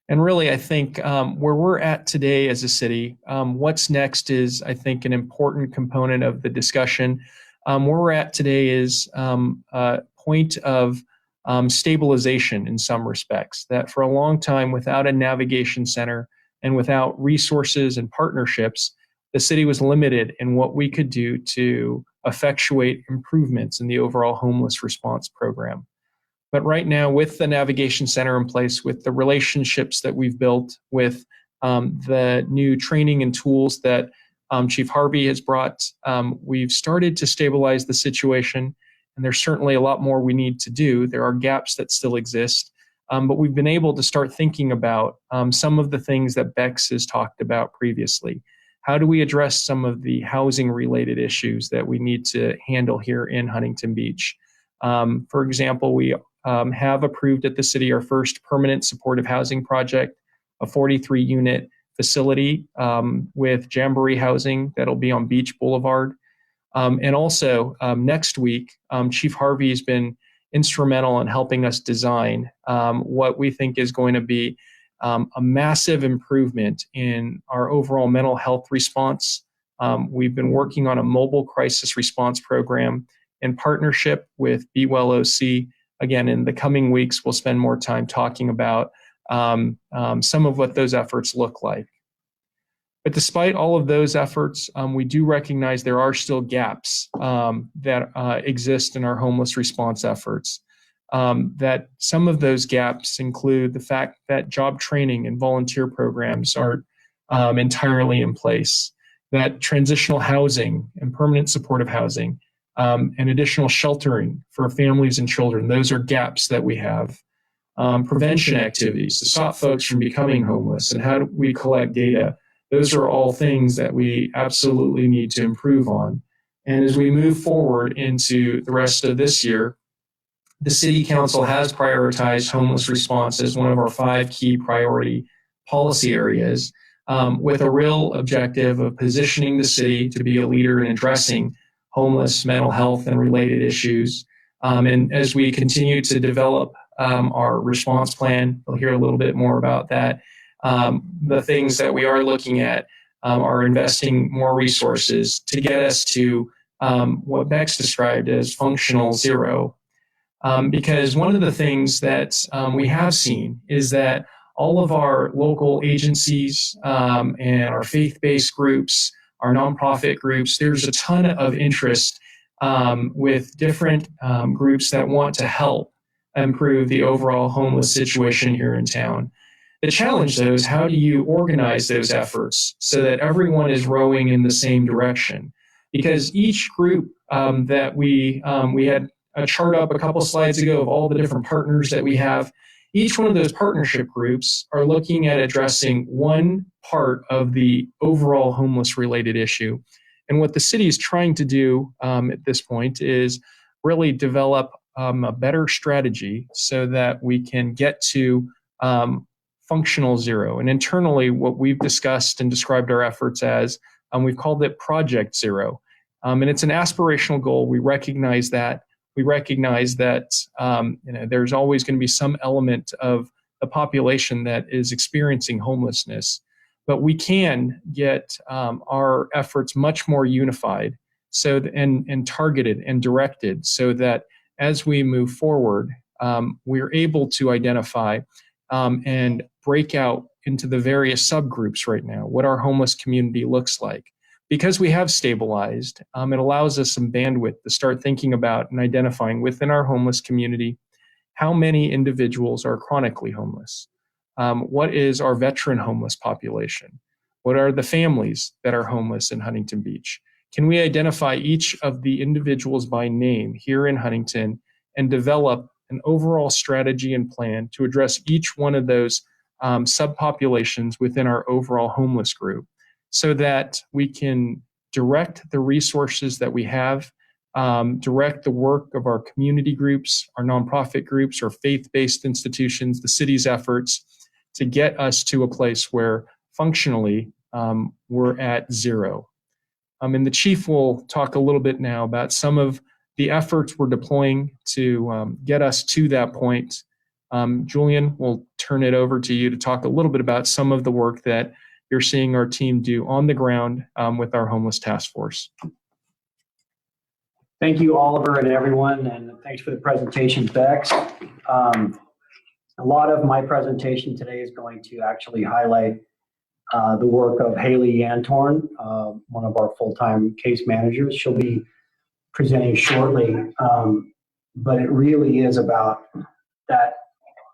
D: And really, I think where we're at today as a city, what's next is, I think, an important component of the discussion. Where we're at today is a point of stabilization in some respects, that for a long time, without a navigation center and without resources and partnerships, the city was limited in what we could do to effectuate improvements in the overall homeless response program. But right now, with the navigation center in place, with the relationships that we've built, with the new training and tools that Chief Harvey has brought, we've started to stabilize the situation, and there's certainly a lot more we need to do. There are gaps that still exist, but we've been able to start thinking about some of the things that Becks has talked about previously. How do we address some of the housing-related issues that we need to handle here in Huntington Beach? For example, we have approved at the city our first permanent supportive housing project, a 43-unit facility with Jamboree housing that'll be on Beach Boulevard. And also next week, Chief Harvey has been instrumental in helping us design what we think is going to be a massive improvement in our overall mental health response. We've been working on a mobile crisis response program in partnership with Be Well OC. Again, in the coming weeks, we'll spend more time talking about some of what those efforts look like. But despite all of those efforts, we do recognize there are still gaps that exist in our homeless response efforts. That some of those gaps include the fact that job training and volunteer programs aren't entirely in place, that transitional housing and permanent supportive housing and additional sheltering for families and children, those are gaps that we have. Prevention activities to stop folks from becoming homeless, and how do we collect data? Those are all things that we absolutely need to improve on. And as we move forward into the rest of this year, the City Council has prioritized homeless response as one of our 5 key priority policy areas, with a real objective of positioning the city to be a leader in addressing homeless, mental health, and related issues. And as we continue to develop our response plan, we'll hear a little bit more about that. The things that we are looking at are investing more resources to get us to what Becks described as functional zero. Because one of the things that we have seen is that all of our local agencies and our faith-based groups our nonprofit groups. There's a ton of interest with different groups that want to help improve the overall homeless situation here in town. The challenge, though, is how do you organize those efforts so that everyone is rowing in the same direction? Because each group that we had a chart up a couple slides ago of all the different partners that we have. Each one of those partnership groups are looking at addressing one part of the overall homeless related issue. And what the city is trying to do at this point is really develop a better strategy so that we can get to functional zero. And internally, what we've discussed and described our efforts as, we've called it Project Zero. And it's an aspirational goal. We recognize that. We recognize that there's always going to be some element of the population that is experiencing homelessness. But we can get our efforts much more unified and targeted and directed so that as we move forward, we're able to identify and break out into the various subgroups right now, what our homeless community looks like. Because we have stabilized, it allows us some bandwidth to start thinking about and identifying within our homeless community how many individuals are chronically homeless. What is our veteran homeless population? What are the families that are homeless in Huntington Beach? Can we identify each of the individuals by name here in Huntington and develop an overall strategy and plan to address each one of those subpopulations within our overall homeless group, so that we can direct the resources that we have, direct the work of our community groups, our nonprofit groups, our faith-based institutions, the city's efforts to get us to a place where functionally we're at zero. And the chief will talk a little bit now about some of the efforts we're deploying to get us to that point. Julian, we'll turn it over to you to talk a little bit about some of the work that you're seeing our team do on the ground with our homeless task force.
E: Thank you, Oliver, and everyone, and thanks for the presentation, Becks. A lot of my presentation today is going to actually highlight the work of Hayley Yantorn, one of our full-time case managers. She'll be presenting shortly, but it really is about that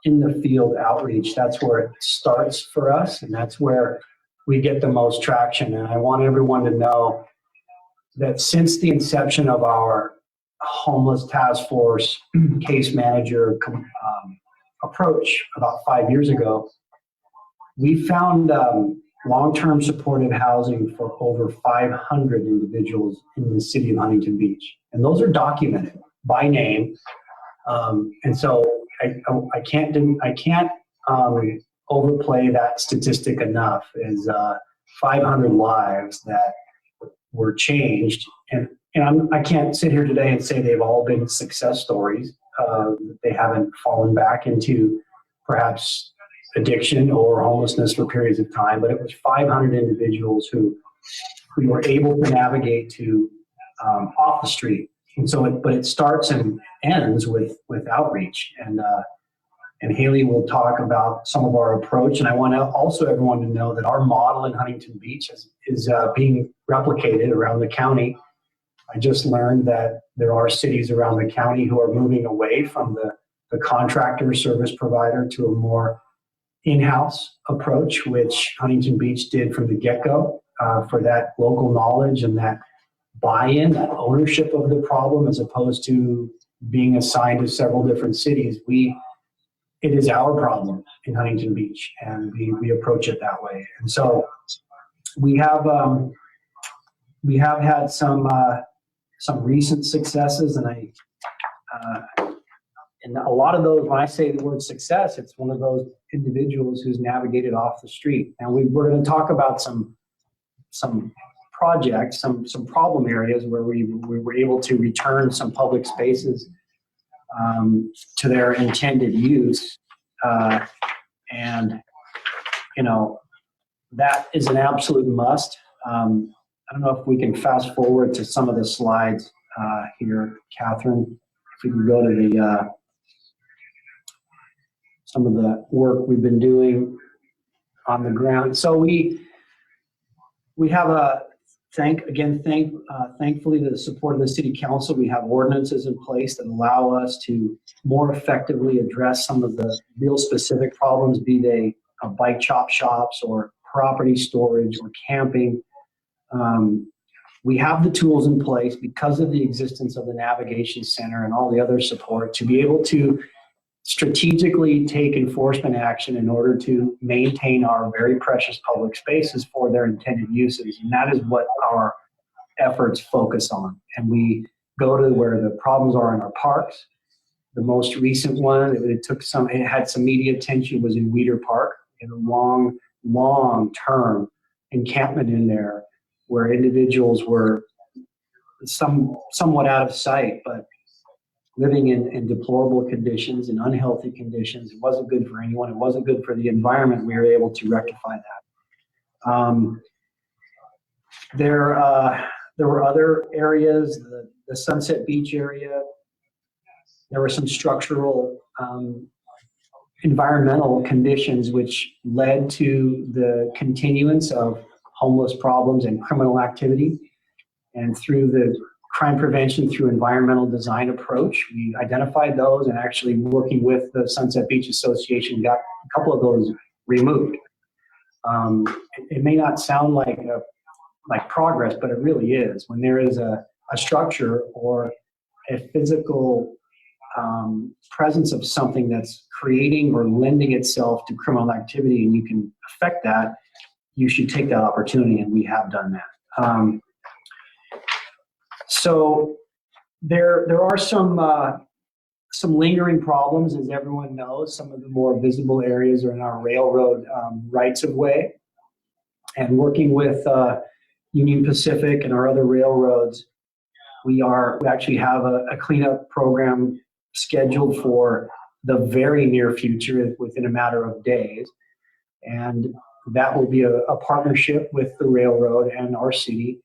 E: in the field outreach. That's where it starts for us, and that's where we get the most traction. And I want everyone to know that since the inception of our homeless task force case manager approach about 5 years ago, we found long-term supportive housing for over 500 individuals in the city of Huntington Beach. And those are documented by name. And so I can't overplay that statistic enough. Is 500 lives that were changed, and I can't sit here today and say they've all been success stories. They haven't fallen back into perhaps addiction or homelessness for periods of time, but it was 500 individuals who were able to navigate to off the street. And so, but it starts and ends with outreach. And Hayley will talk about some of our approach. And I want also everyone to know that our model in Huntington Beach is being replicated around the county. I just learned that there are cities around the county who are moving away from the contractor service provider to a more in-house approach, which Huntington Beach did from the get-go, for that local knowledge and that buy-in, that ownership of the problem, as opposed to being assigned to several different cities. It is our problem in Huntington Beach, and we approach it that way. And so we have had some recent successes, and and a lot of those, when I say the word success, it's one of those individuals who's navigated off the street. And we're going to talk about some projects, some problem areas where we were able to return some public spaces to their intended use. And, that is an absolute must. I don't know if we can fast forward to some of the slides here, Catherine. If we can go to some of the work we've been doing on the ground. So we have Thankfully, the support of the city council, we have ordinances in place that allow us to more effectively address some of the real specific problems, be they bike chop shops or property storage or camping. We have the tools in place because of the existence of the navigation center and all the other support to be able to strategically take enforcement action in order to maintain our very precious public spaces for their intended uses. And that is what our efforts focus on. And we go to where the problems are in our parks. The most recent one, it had some media attention, was in Weeder Park, in a long-term encampment in there where individuals were somewhat out of sight, but living in deplorable conditions, in unhealthy conditions. It wasn't good for anyone. It wasn't good for the environment. We were able to rectify that. There were other areas, the Sunset Beach area. There were some structural environmental conditions which led to the continuance of homeless problems and criminal activity. And through the crime prevention through environmental design approach, we identified those, and actually working with the Sunset Beach Association got a couple of those removed. It may not sound like progress, but it really is. When there is a structure or a physical presence of something that's creating or lending itself to criminal activity and you can affect that, you should take that opportunity, and we have done that. So there are some lingering problems, as everyone knows. Some of the more visible areas are in our railroad rights of way, and working with Union Pacific and our other railroads, we actually have a cleanup program scheduled for the very near future, within a matter of days, and that will be a partnership with the railroad and our city.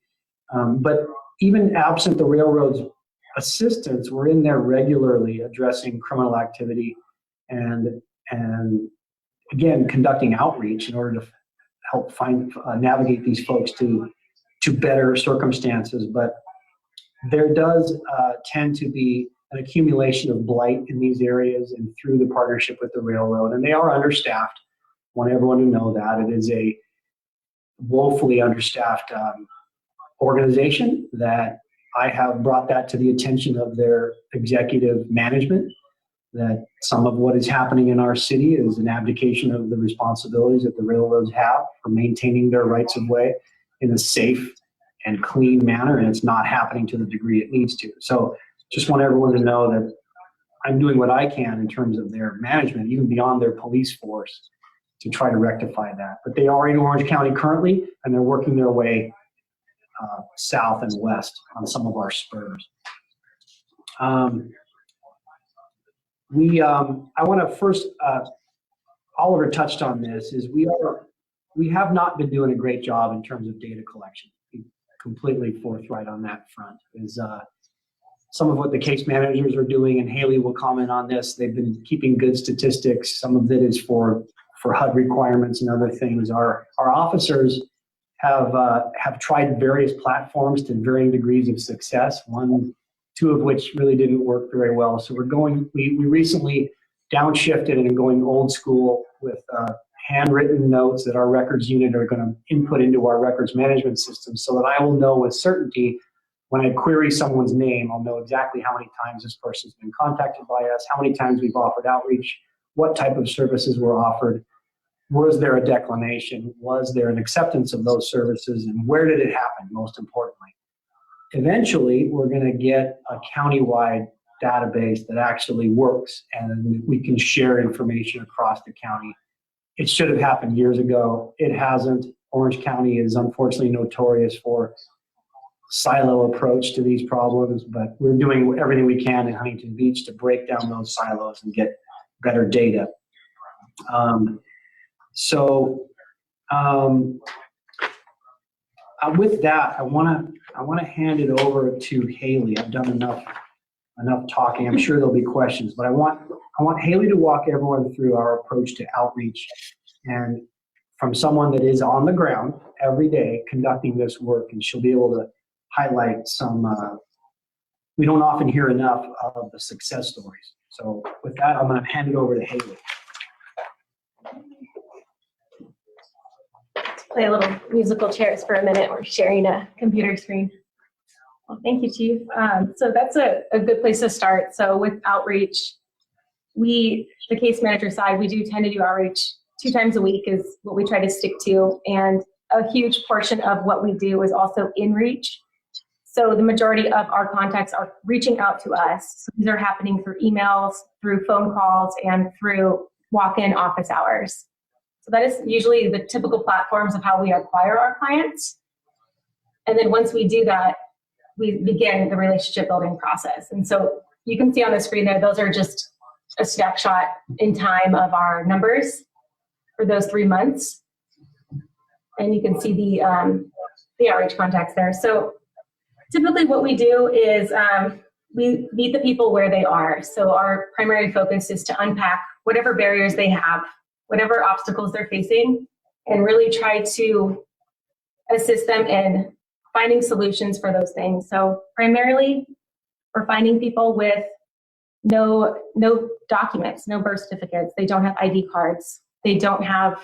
E: But even absent the railroad's assistance, we're in there regularly addressing criminal activity and again, conducting outreach in order to help navigate these folks to better circumstances. But there does tend to be an accumulation of blight in these areas, and through the partnership with the railroad, and they are understaffed. I want everyone to know that it is a woefully understaffed organization, that I have brought that to the attention of their executive management, that some of what is happening in our city is an abdication of the responsibilities that the railroads have for maintaining their rights of way in a safe and clean manner, and it's not happening to the degree it needs to. So just want everyone to know that I'm doing what I can in terms of their management, even beyond their police force, to try to rectify that. But they are in Orange County currently, and they're working their way south and west on some of our spurs. I want to first, Oliver touched on this, is we have not been doing a great job in terms of data collection. Be completely forthright on that front. Is some of what the case managers are doing, and Hayley will comment on this. They've been keeping good statistics. Some of it is for HUD requirements and other things. Our officers have tried various platforms to varying degrees of success. Two of which really didn't work very well. So we recently downshifted and are going old school with handwritten notes that our records unit are going to input into our records management system, so that I will know with certainty when I query someone's name, I'll know exactly how many times this person's been contacted by us, how many times we've offered outreach, what type of services were offered, was there a declination, was there an acceptance of those services, and where did it happen, most importantly. Eventually, we're going to get a countywide database that actually works, and we can share information across the county. It should have happened years ago. It hasn't. Orange County is unfortunately notorious for silo approach to these problems, but we're doing everything we can in Huntington Beach to break down those silos and get better data. With that, I want to hand it over to Hayley. I've done enough talking. I'm sure there'll be questions, but I want Hayley to walk everyone through our approach to outreach and from someone that is on the ground every day conducting this work, and she'll be able to highlight some, we don't often hear enough of the success stories. So with that, I'm going to hand it over to Hayley.
F: Play a little musical chairs for a minute. We're sharing a computer screen. Well, thank you, Chief. So that's a good place to start. So with outreach, the case manager side, we do tend to do outreach 2 times a week is what we try to stick to. And a huge portion of what we do is also in reach. So the majority of our contacts are reaching out to us. So these are happening through emails, through phone calls, and through walk-in office hours. So that is usually the typical platforms of how we acquire our clients. And then once we do that, we begin the relationship building process. And so you can see on the screen there, those are just a snapshot in time of our numbers for those 3 months. And you can see the outreach contacts there. So typically what we do is we meet the people where they are. So our primary focus is to unpack whatever barriers they have, whatever obstacles they're facing, and really try to assist them in finding solutions for those things. So primarily, we're finding people with no documents, no birth certificates. They don't have ID cards. They don't have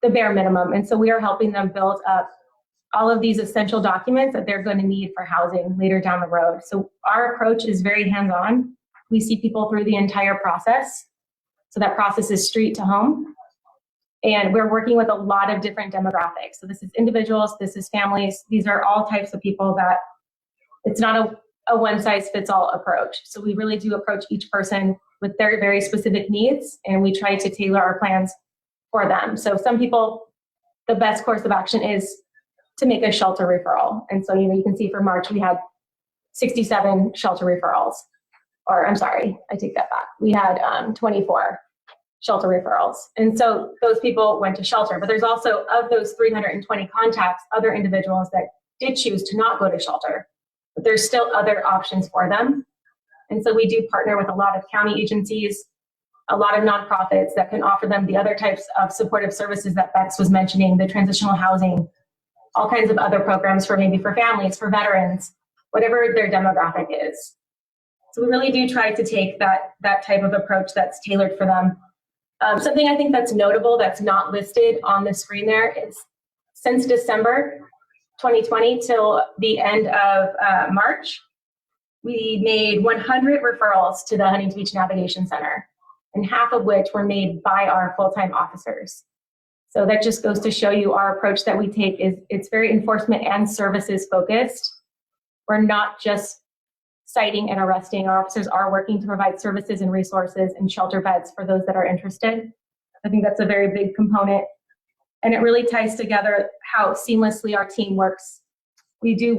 F: the bare minimum. And so we are helping them build up all of these essential documents that they're going to need for housing later down the road. So our approach is very hands-on. We see people through the entire process. So that process is street to home. And we're working with a lot of different demographics. So this is individuals, this is families. These are all types of people that it's not a one-size-fits-all approach. So we really do approach each person with their very specific needs, and we try to tailor our plans for them. So some people, the best course of action is to make a shelter referral. And so, you can see for March, we had 67 shelter referrals. Or I'm sorry, I take that back. We had 24 shelter referrals. And so those people went to shelter, but there's also, of those 320 contacts, other individuals that did choose to not go to shelter, but there's still other options for them. And so we do partner with a lot of county agencies, a lot of nonprofits that can offer them the other types of supportive services that Becks was mentioning, the transitional housing, all kinds of other programs for maybe for families, for veterans, whatever their demographic is. So we really do try to take that type of approach that's tailored for them. Something I think that's notable that's not listed on the screen there is since December 2020 till the end of March, we made 100 referrals to the Huntington Beach Navigation Center, and half of which were made by our full-time officers. So that just goes to show you our approach that we take is it's very enforcement and services focused. We're not just citing and arresting. Our officers are working to provide services and resources and shelter beds for those that are interested. I think that's a very big component. And it really ties together how seamlessly our team works. We do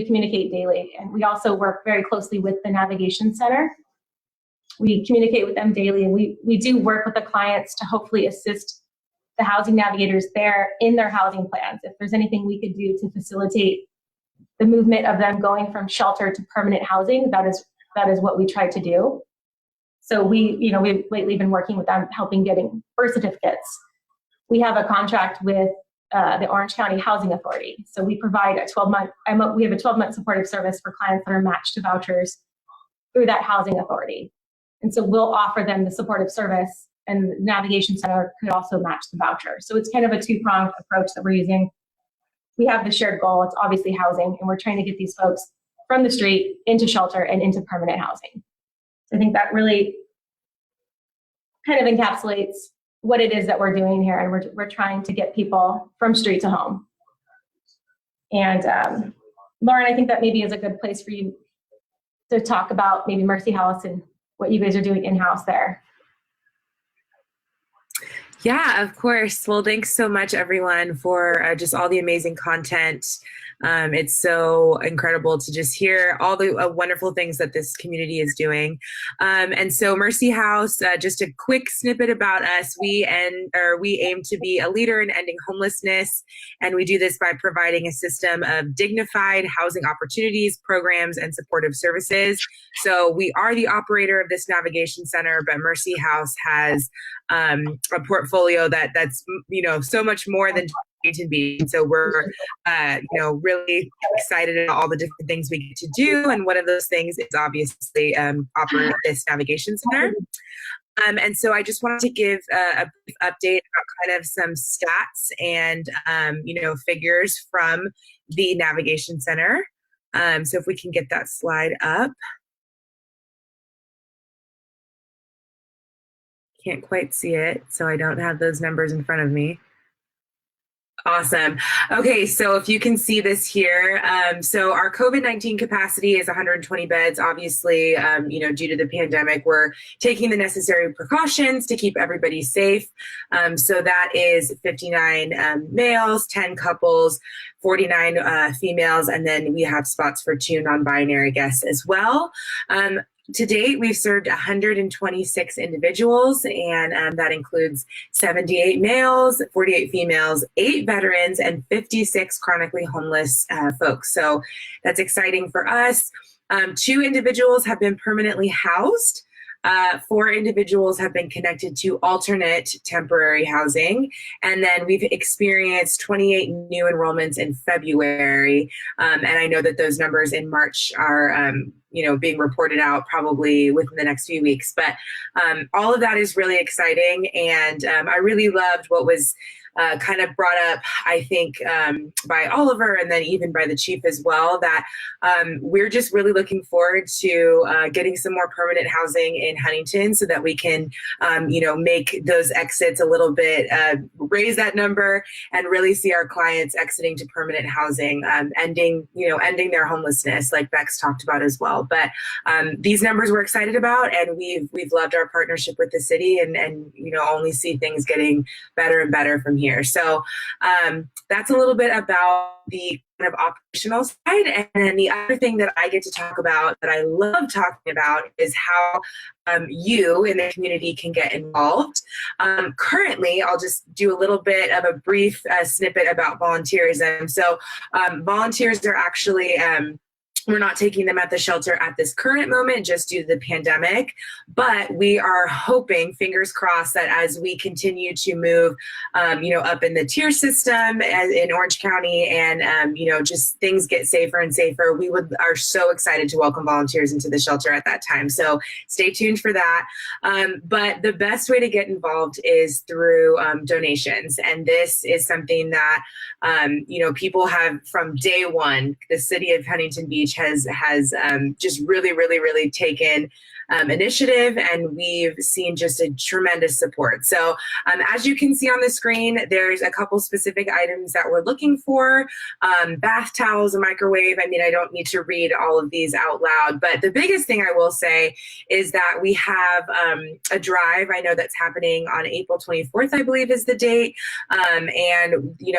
F: communicate daily, and we also work very closely with the Navigation Center. We communicate with them daily, and we do work with the clients to hopefully assist the housing navigators there in their housing plans. If there's anything we could do to facilitate the movement of them going from shelter to permanent housing, that is what we try to do. So we've lately been working with them, helping getting birth certificates. We have a contract with the Orange County Housing Authority. So we provide a 12-month supportive service for clients that are matched to vouchers through that housing authority. And so we'll offer them the supportive service, and the Navigation Center could also match the voucher. So it's kind of a two-pronged approach that we're using. We have the shared goal, it's obviously housing, and we're trying to get these folks from the street into shelter and into permanent housing. So I think that really kind of encapsulates what it is that we're doing here, and we're trying to get people from street to home. And Lauren, I think that maybe is a good place for you to talk about maybe Mercy House and what you guys are doing in-house there.
G: Yeah, of course. Well, thanks so much, everyone, for just all the amazing content. It's so incredible to just hear all the wonderful things that this community is doing. And so Mercy House, just a quick snippet about us. We aim to be a leader in ending homelessness, and we do this by providing a system of dignified housing opportunities, programs, and supportive services. So we are the operator of this Navigation Center, but Mercy House has a portfolio that's so much more than Huntington Beach. And so we're really excited about all the different things we get to do, and one of those things is obviously operate this navigation center. And so I just wanted to give a brief update about kind of some stats and figures from the navigation center. So if we can get that slide up. Can't quite see it, so I don't have those numbers in front of me. Awesome. Okay, so if you can see this here, so our COVID-19 capacity is 120 beds. Obviously, due to the pandemic, we're taking the necessary precautions to keep everybody safe. So that is 59 males, 10 couples, 49 females, and then we have spots for 2 non-binary guests as well. To date, we've served 126 individuals, and that includes 78 males, 48 females, 8 veterans, and 56 chronically homeless folks. So that's exciting for us. 2 individuals have been permanently housed. 4 individuals have been connected to alternate temporary housing. And then we've experienced 28 new enrollments in February. And I know that those numbers in March are, being reported out probably within the next few weeks. But all of that is really exciting. And I really loved what was kind of brought up, I think, by Oliver and then even by the chief as well, that we're just really looking forward to getting some more permanent housing in Huntington so that we can, make those exits a little bit, raise that number and really see our clients exiting to permanent housing, ending their homelessness like Becks talked about as well. But these numbers we're excited about, and we've loved our partnership with the city and only see things getting better and better from here. So that's a little bit about the kind of operational side. And then the other thing that I get to talk about that I love talking about is how you in the community can get involved. Currently, I'll just do a little bit of a brief snippet about volunteerism. So volunteers are actually we're not taking them at the shelter at this current moment just due to the pandemic, but we are hoping, fingers crossed, that as we continue to move, up in the tier system in Orange County and, just things get safer and safer, we are so excited to welcome volunteers into the shelter at that time. So stay tuned for that. But the best way to get involved is through donations. And this is something that, people have from day one. The city of Huntington Beach has just really taken initiative, and we've seen just a tremendous support. So as you can see on the screen, there's a couple specific items that we're looking for. Bath towels, a microwave. I mean, I don't need to read all of these out loud, but the biggest thing I will say is that we have a drive. I know that's happening on April 24th, I believe is the date. And,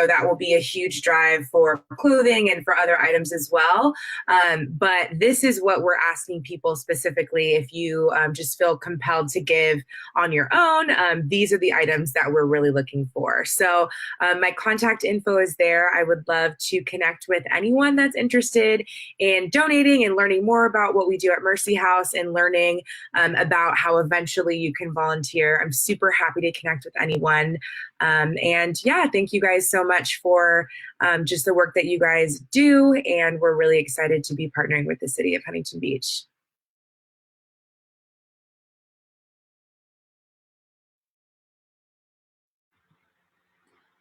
G: that will be a huge drive for clothing and for other items as well. But this is what we're asking people specifically. If you just feel compelled to give on your own, these are the items that we're really looking for. So my contact info is there. I would love to connect with anyone that's interested in donating and learning more about what we do at Mercy House and learning about how eventually you can volunteer. I'm super happy to connect with anyone. And yeah, thank you guys so much for just the work that you guys do. And we're really excited to be partnering with the city of Huntington Beach.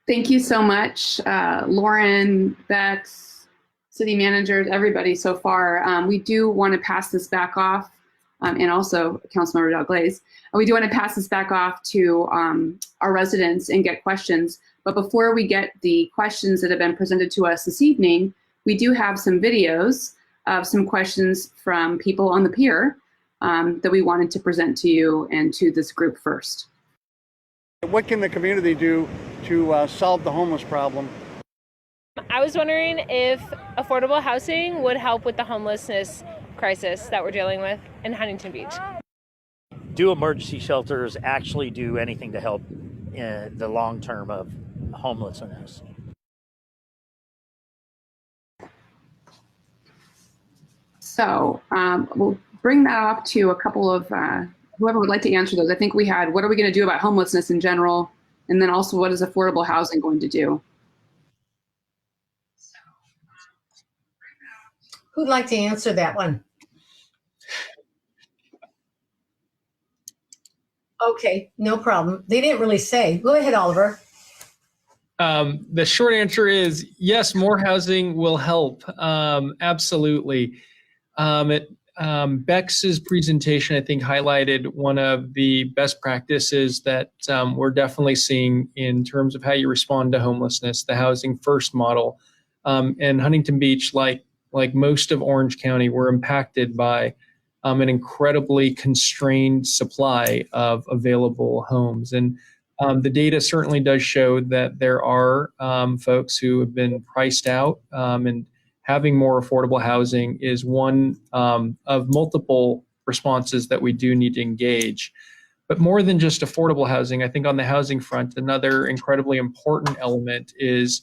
B: Thank you so much, Lauren, Becks, city managers, everybody so far. We do want to pass this back off, and also Councilmember Dalglaze. We do want to pass this back off to our residents and get questions. But before we get the questions that have been presented to us this evening, we do have some videos of some questions from people on the pier that we wanted to present to you and to this group first.
H: What can the community do to solve the homeless problem?
I: I was wondering if affordable housing would help with the homelessness crisis that we're dealing with in Huntington Beach.
J: Do emergency shelters actually do anything to help in the long term of homelessness?
B: So we'll bring that up to a couple of whoever would like to answer those. I think we had, what are we going to do about homelessness in general? And then also, what is affordable housing going to do?
A: Who'd like to answer that one? Okay, no problem. They didn't really say. Go ahead, Oliver.
D: The short answer is yes, more housing will help. Absolutely. Becks's presentation, I think, highlighted one of the best practices that we're definitely seeing in terms of how you respond to homelessness, the housing first model. And Huntington Beach, like most of Orange County, were impacted by an incredibly constrained supply of available homes. And the data certainly does show that there are folks who have been priced out, and having more affordable housing is one of multiple responses that we do need to engage. But more than just affordable housing, I think on the housing front, another incredibly important element is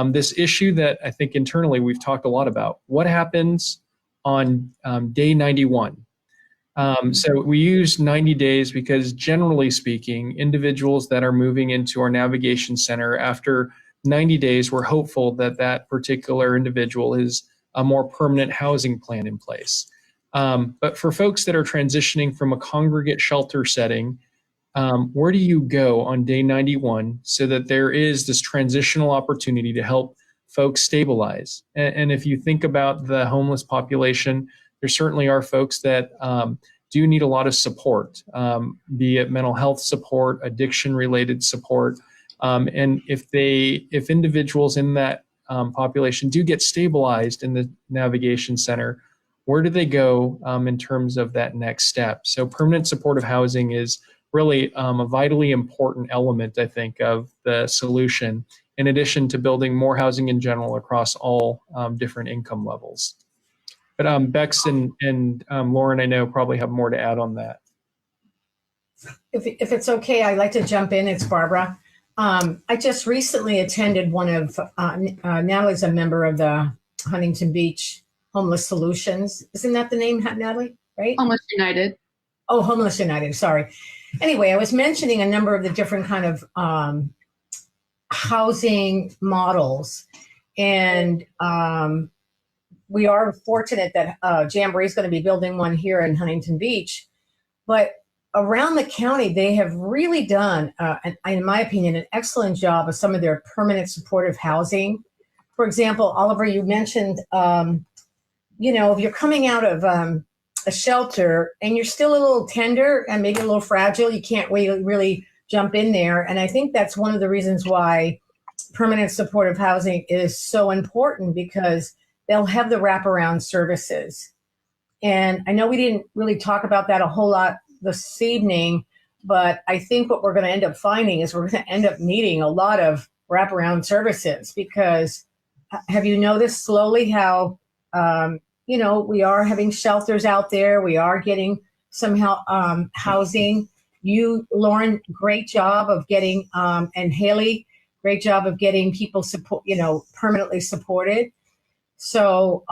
D: this issue that I think internally we've talked a lot about. What happens on day 91? So we use 90 days because, generally speaking, individuals that are moving into our navigation center after 90 days, we're hopeful that that particular individual is a more permanent housing plan in place. But for folks that are transitioning from a congregate shelter setting, where do you go on day 91 so that there is this transitional opportunity to help folks stabilize? And if you think about the homeless population, there certainly are folks that do need a lot of support, be it mental health support, addiction-related support. And if individuals in that population do get stabilized in the navigation center, where do they go in terms of that next step? So permanent supportive housing is really a vitally important element, I think, of the solution, in addition to building more housing in general across all different income levels. But Becks and Lauren, I know, probably have more to add on that.
A: If it's okay, I'd like to jump in. It's Barbara. I just recently attended one of, Natalie's a member of the Huntington Beach Homeless Solutions. Isn't that the name, Natalie? Right?
B: Homeless United.
A: Oh, Homeless United, sorry. Anyway, I was mentioning a number of the different kind of housing models. And we are fortunate that Jamboree is going to be building one here in Huntington Beach. But around the county, they have really done, in my opinion, an excellent job of some of their permanent supportive housing. For example, Oliver, you mentioned, if you're coming out of a shelter and you're still a little tender and maybe a little fragile, you can't really jump in there. And I think that's one of the reasons why permanent supportive housing is so important, because they'll have the wraparound services. And I know we didn't really talk about that a whole lot this evening, but I think what we're going to end up finding is we're going to end up needing a lot of wraparound services, because have you noticed slowly how, we are having shelters out there. We are getting some housing. You, Lauren, great job of getting, and Hayley, great job of getting people permanently supported. So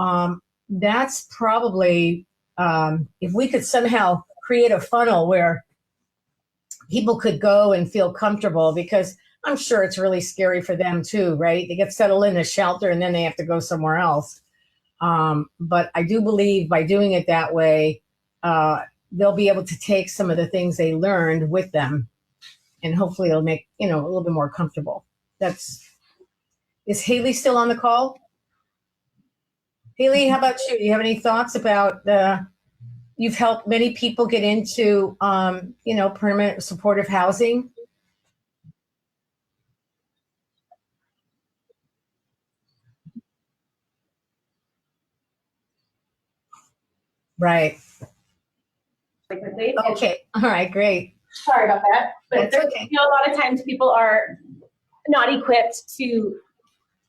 A: that's probably, if we could somehow create a funnel where people could go and feel comfortable, because I'm sure it's really scary for them too, right? They get settled in a shelter and then they have to go somewhere else. But I do believe by doing it that way, they'll be able to take some of the things they learned with them, and hopefully it'll make, a little bit more comfortable. Is Hayley still on the call? Hayley, how about you? Do you have any thoughts about you've helped many people get into, permanent supportive housing? Right. Okay. All right. Great.
F: Sorry about that. But
A: That's okay.
F: A lot of times people are not equipped to,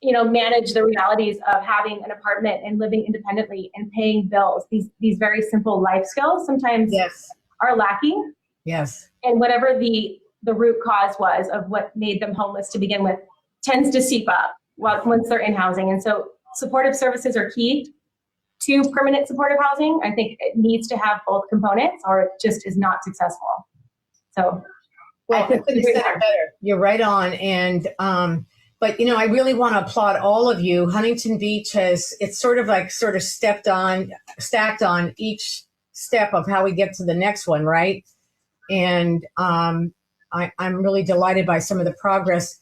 F: manage the realities of having an apartment and living independently and paying bills. These very simple life skills sometimes are lacking.
A: Yes.
F: And whatever the root cause was of what made them homeless to begin with tends to seep up once they're in housing. And so supportive services are key. to permanent supportive housing. I think it needs to have both components or it just is not successful. So
A: Well, I couldn't say it better. You're right on. And, but, you know, I really want to applaud all of you. Huntington Beach it's sort of stacked on each step of how we get to the next one, right? And I'm really delighted by some of the progress.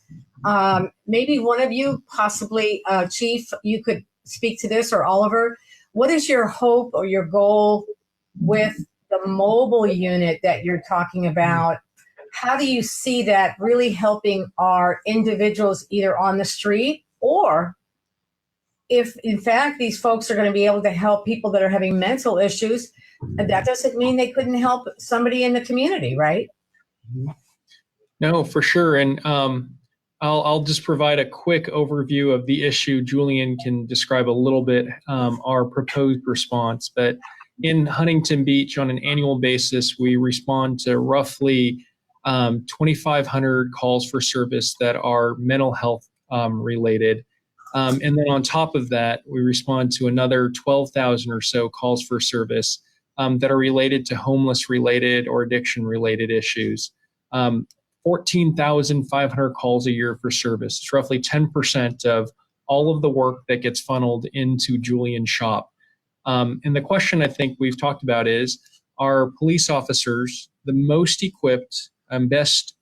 A: Maybe one of you, possibly Chief, you could speak to this, or Oliver. What is your hope or your goal with the mobile unit that you're talking about? How do you see that really helping our individuals either on the street, or if in fact these folks are going to be able to help people that are having mental issues, that doesn't mean they couldn't help somebody in the community, right?
D: No, for sure. And I'll just provide a quick overview of the issue. Julian can describe a little bit our proposed response. But in Huntington Beach, on an annual basis, we respond to roughly 2,500 calls for service that are mental health related. And then on top of that, we respond to another 12,000 or so calls for service that are related to homeless related or addiction related issues. 14,500 calls a year for service. It's roughly 10% of all of the work that gets funneled into Julian's shop. And the question I think we've talked about is, are police officers the most equipped and best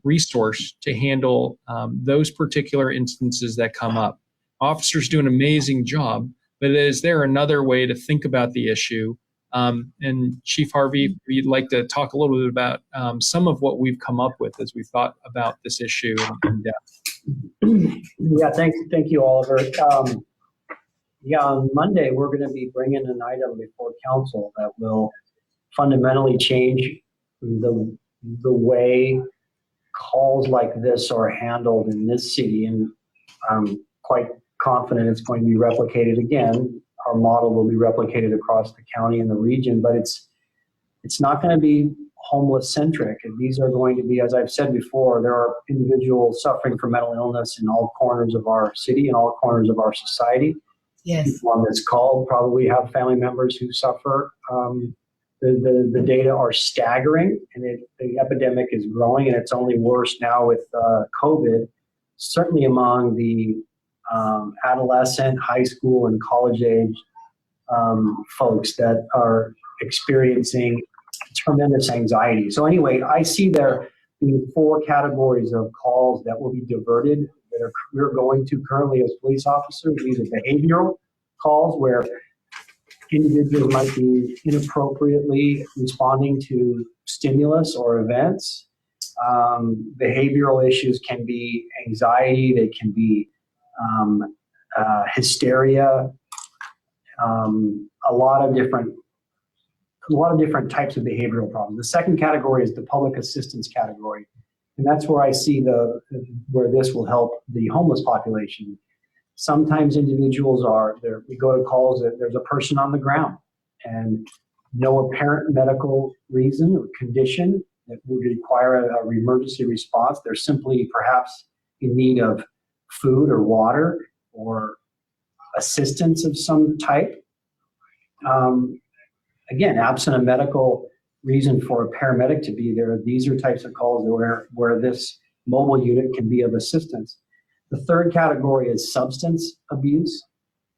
D: resource to handle those particular instances that come up? Officers do an amazing job, but is there another way to think about the issue? And Chief Harvey, if you'd like to talk a little bit about some of what we've come up with as we've thought about this issue in depth.
E: Yeah, thank you, Oliver. On Monday, we're going to be bringing an item before council that will fundamentally change the way calls like this are handled in this city. And I'm quite confident it's going to be replicated again. Our model will be replicated across the county and the region, but it's not going to be homeless centric. And these are going to be, as I've said before, there are individuals suffering from mental illness in all corners of our city and all corners of our society.
A: Yes.
E: People on this call probably have family members who suffer. The data are staggering, and the epidemic is growing, and it's only worse now with COVID, certainly among the adolescent, high school, and college age folks that are experiencing tremendous anxiety. So anyway, I see there being 4 categories of calls that will be diverted that we're going to currently as police officers. These are behavioral calls where individuals might be inappropriately responding to stimulus or events. Behavioral issues can be anxiety, they can be hysteria, a lot of different types of behavioral problems. The second category is the public assistance category, and that's where I see where this will help the homeless population. Sometimes individuals we go to calls that there's a person on the ground and no apparent medical reason or condition that would require an emergency response. They're simply perhaps in need of food or water or assistance of some type. Again, absent a medical reason for a paramedic to be there, these are types of calls where this mobile unit can be of assistance. The third category is substance abuse.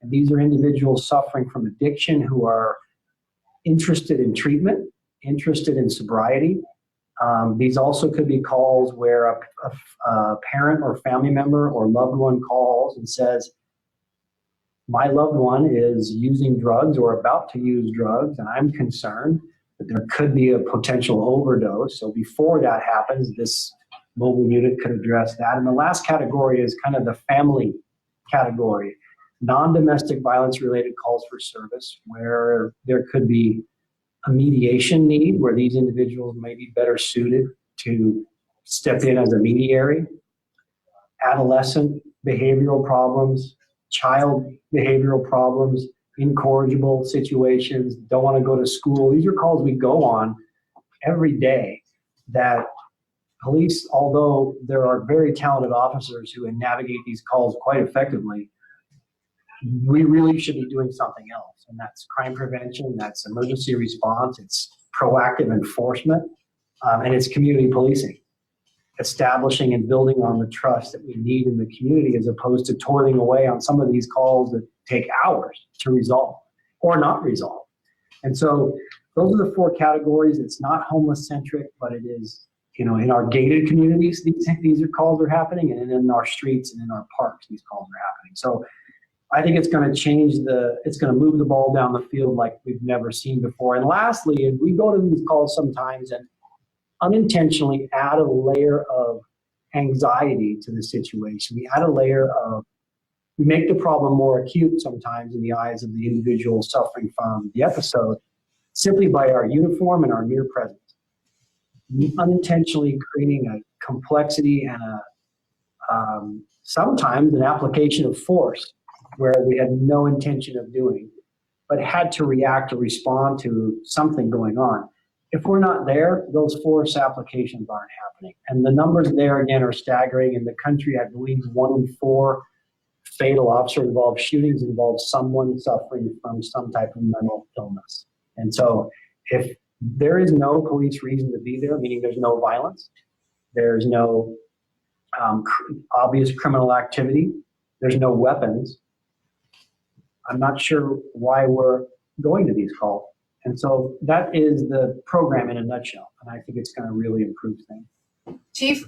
E: And these are individuals suffering from addiction who are interested in treatment, interested in sobriety. These also could be calls where a parent or family member or loved one calls and says, my loved one is using drugs or about to use drugs, and I'm concerned that there could be a potential overdose. So before that happens, this mobile unit could address that. And the last category is kind of the family category, non-domestic violence related calls for service, where there could be a mediation need where these individuals may be better suited to step in as a mediary, adolescent behavioral problems, child behavioral problems, incorrigible situations, don't want to go to school. These are calls we go on every day that police, although there are very talented officers who navigate these calls quite effectively, we really should be doing something else. And that's crime prevention, that's emergency response, it's proactive enforcement, and it's community policing. Establishing and building on the trust that we need in the community as opposed to toiling away on some of these calls that take hours to resolve or not resolve. And so those are the 4 categories. It's not homeless centric, but it is, in our gated communities, these calls are happening, and in our streets and in our parks, these calls are happening. So I think it's going to it's going to move the ball down the field like we've never seen before. And lastly, is we go to these calls sometimes and unintentionally add a layer of anxiety to the situation. We add a layer of, we make the problem more acute sometimes in the eyes of the individual suffering from the episode simply by our uniform and our mere presence. Unintentionally creating a complexity and sometimes an application of force where we had no intention of doing, but had to react or respond to something going on. If we're not there, those force applications aren't happening. And the numbers there, again, are staggering. In the country, I believe 1 in 4 fatal officer-involved shootings involve someone suffering from some type of mental illness. And so if there is no police reason to be there, meaning there's no violence, there's no obvious criminal activity, there's no weapons, I'm not sure why we're going to these calls. And so that is the program in a nutshell, and I think it's going to really improve things.
A: Chief,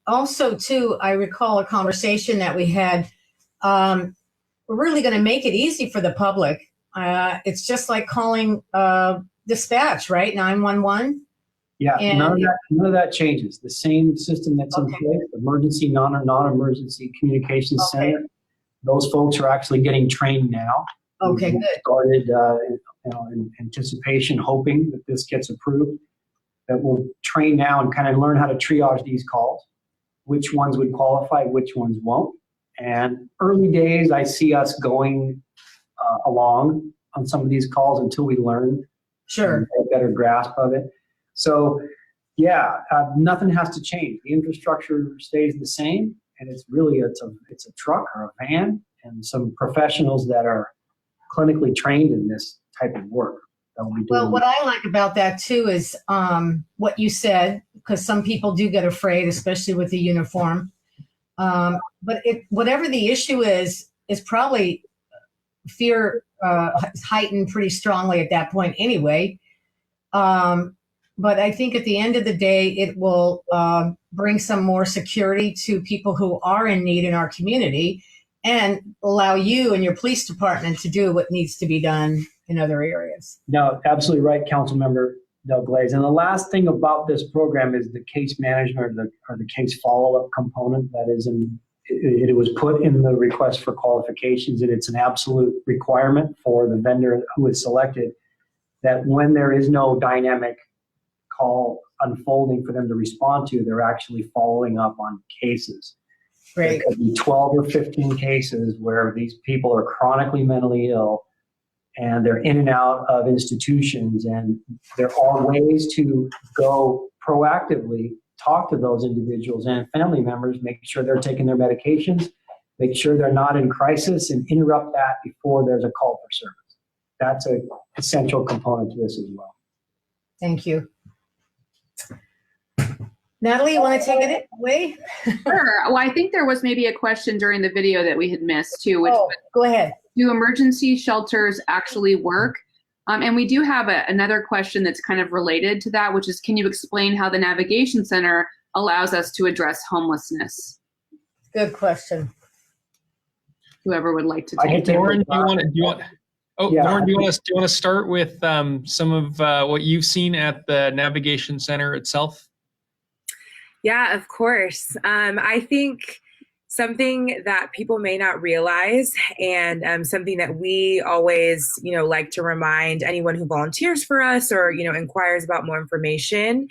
A: also too, I recall a conversation that we had. We're really going to make it easy for the public. It's just like calling dispatch, right? 911.
E: Yeah,
A: And
E: none of that changes. The same system that's in place, emergency, non-emergency communications center. Those folks are actually getting trained now.
A: Okay,
E: We
A: good.
E: started in anticipation, hoping that this gets approved, that we'll train now and kind of learn how to triage these calls, which ones would qualify, which ones won't. And early days, I see us going along on some of these calls until we learn
A: Sure.
E: a better grasp of it. So, yeah, nothing has to change. The infrastructure stays the same, and it's a truck or a van and some professionals that are clinically trained in this type of work.
A: Well, what I like about that too is what you said, because some people do get afraid, especially with the uniform. But whatever the issue is probably fear heightened pretty strongly at that point anyway. But I think at the end of the day, it will bring some more security to people who are in need in our community and allow you and your police department to do what needs to be done in other areas.
E: No, absolutely right, Councilmember Del Glaze. And the last thing about this program is the case management or the case follow-up component that is it was put in the request for qualifications, and it's an absolute requirement for the vendor who is selected that when there is no dynamic call unfolding for them to respond to, they're actually following up on cases.
A: Great.
E: There could be 12 or 15 cases where these people are chronically mentally ill and they're in and out of institutions, and there are ways to go proactively talk to those individuals and family members, make sure they're taking their medications, make sure they're not in crisis, and interrupt that before there's a call for service. That's an essential component to this as well.
A: Thank you. Natalie, you want to take it away?
B: Sure. Well, I think there was maybe a question during the video that we had missed too, which was,
A: go ahead.
B: do emergency shelters actually work? And we do have another question that's kind of related to that, which is, can you explain how the Navigation Center allows us to address homelessness?
A: Good question.
B: Whoever would like to take it.
D: Lauren, do you want to start with some of what you've seen at the Navigation Center itself?
G: Yeah, of course. I think something that people may not realize, and something that we always, like to remind anyone who volunteers for us or, inquires about more information,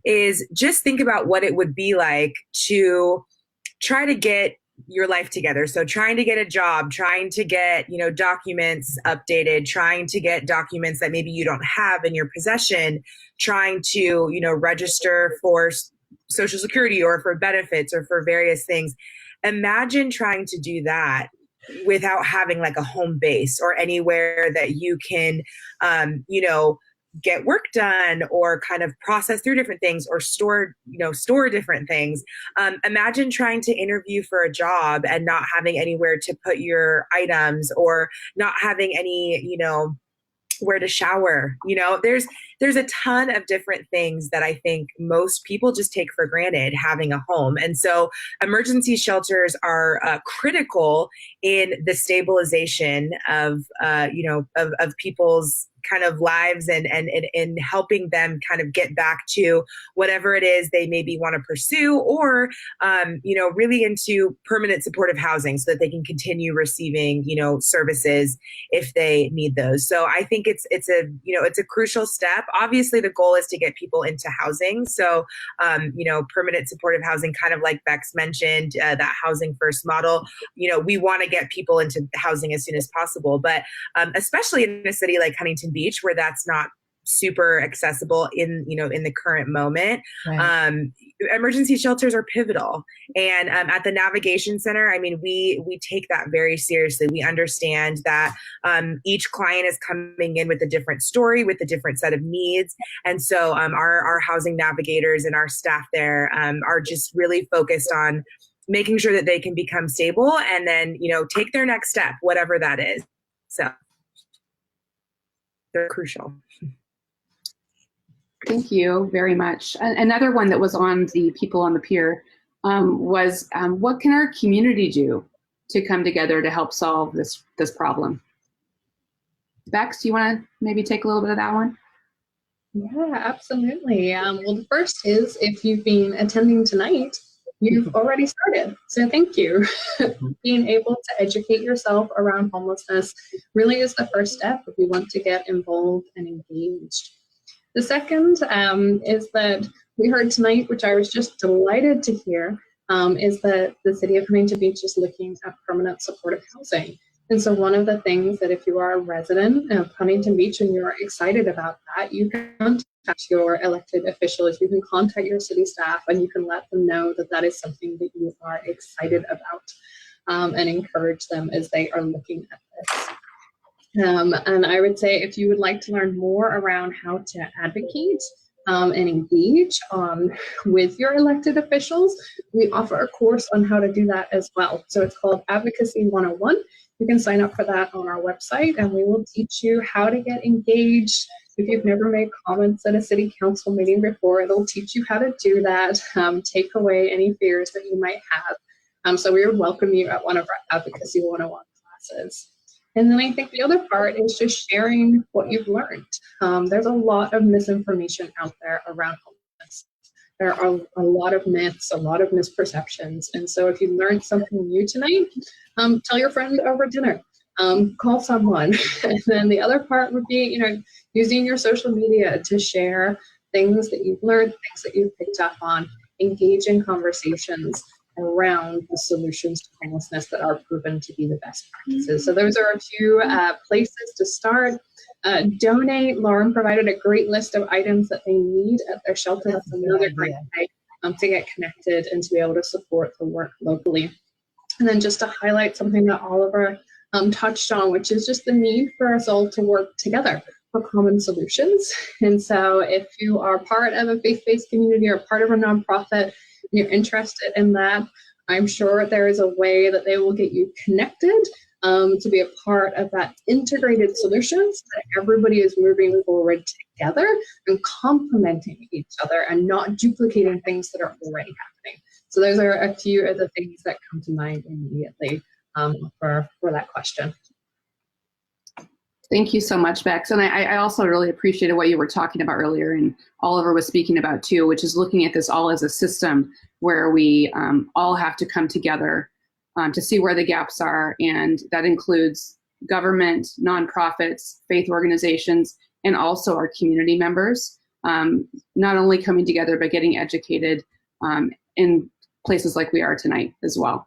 G: is just think about what it would be like to try to get your life together. So trying to get a job, trying to get, documents updated, trying to get documents that maybe you don't have in your possession, trying to, register for Social Security or for benefits or for various things. Imagine trying to do that without having like a home base or anywhere that you can, you know, get work done or kind of process through different things or store different things. Imagine trying to interview for a job and not having anywhere to put your items or not having any, you know, where to shower. You know, there's a ton of different things that I think most people just take for granted having a home. And so emergency shelters are critical in the stabilization of, you know, of people's kind of lives and helping them kind of get back to whatever it is they maybe want to pursue or, you know, really into permanent supportive housing so that they can continue receiving, you know, services if they need those. So I think it's a, you know, it's a crucial step. Obviously the goal is to get people into housing. So, you know, permanent supportive housing, kind of like Becks mentioned, that housing first model, you know, we want to get people into housing as soon as possible, but especially in a city like Huntington Beach, where that's not super accessible in, you know, in the current moment. Right. Emergency shelters are pivotal. And at the Navigation Center, I mean, we take that very seriously. We understand that each client is coming in with a different story, with a different set of needs. And so our housing navigators and our staff there are just really focused on making sure that they can become stable and then, you know, take their next step, whatever that is. So they're crucial.
B: Thank you very much. Another one that was on the People on the Pier was what can our community do to come together to help solve this problem? Bex, do you want to maybe take a little bit of that one?
C: Yeah, absolutely. Well, the first is if you've been attending tonight, you've already started. So thank you. Being able to educate yourself around homelessness really is the first step if you want to get involved and engaged. The second is that we heard tonight, which I was just delighted to hear, is that the city of Huntington Beach is looking at permanent supportive housing. And so one of the things that if you are a resident of Huntington Beach and you're excited about that, you can contact your elected officials, you can contact your city staff, and you can let them know that that is something that you are excited about, and encourage them as they are looking at this. And I would say if you would like to learn more around how to advocate and engage with your elected officials, we offer a course on how to do that as well. So it's called Advocacy 101. You can sign up for that on our website, and we will teach you how to get engaged. If you've never made comments at a city council meeting before, it'll teach you how to do that, take away any fears that you might have. So we would welcome you at one of our Advocacy 101 classes. And then I think the other part is just sharing what you've learned. There's a lot of misinformation out there around homelessness. There are a lot of myths, a lot of misperceptions. And so if you learned something new tonight, tell your friend over dinner, call someone. And then the other part would be, you know, using your social media to share things that you've learned, things that you've picked up on, engage in conversations around the solutions to homelessness that are proven to be the best practices. So those are a few places to start. Donate. Lauren provided a great list of items that they need at their shelter. That's another great way to get connected and to be able to support the work locally. And then just to highlight something that Oliver touched on, which is just the need for us all to work together for common solutions. And so if you are part of a faith-based community or part of a nonprofit, you're interested in that, I'm sure there is a way that they will get you connected to be a part of that integrated solutions that everybody is moving forward together and complementing each other and not duplicating things that are already happening. So those are a few of the things that come to mind immediately for that question.
B: Thank you so much, Bex. And I also really appreciated what you were talking about earlier and Oliver was speaking about too, which is looking at this all as a system where we all have to come together to see where the gaps are. And that includes government, nonprofits, faith organizations, and also our community members, not only coming together, but getting educated in places like we are tonight as well.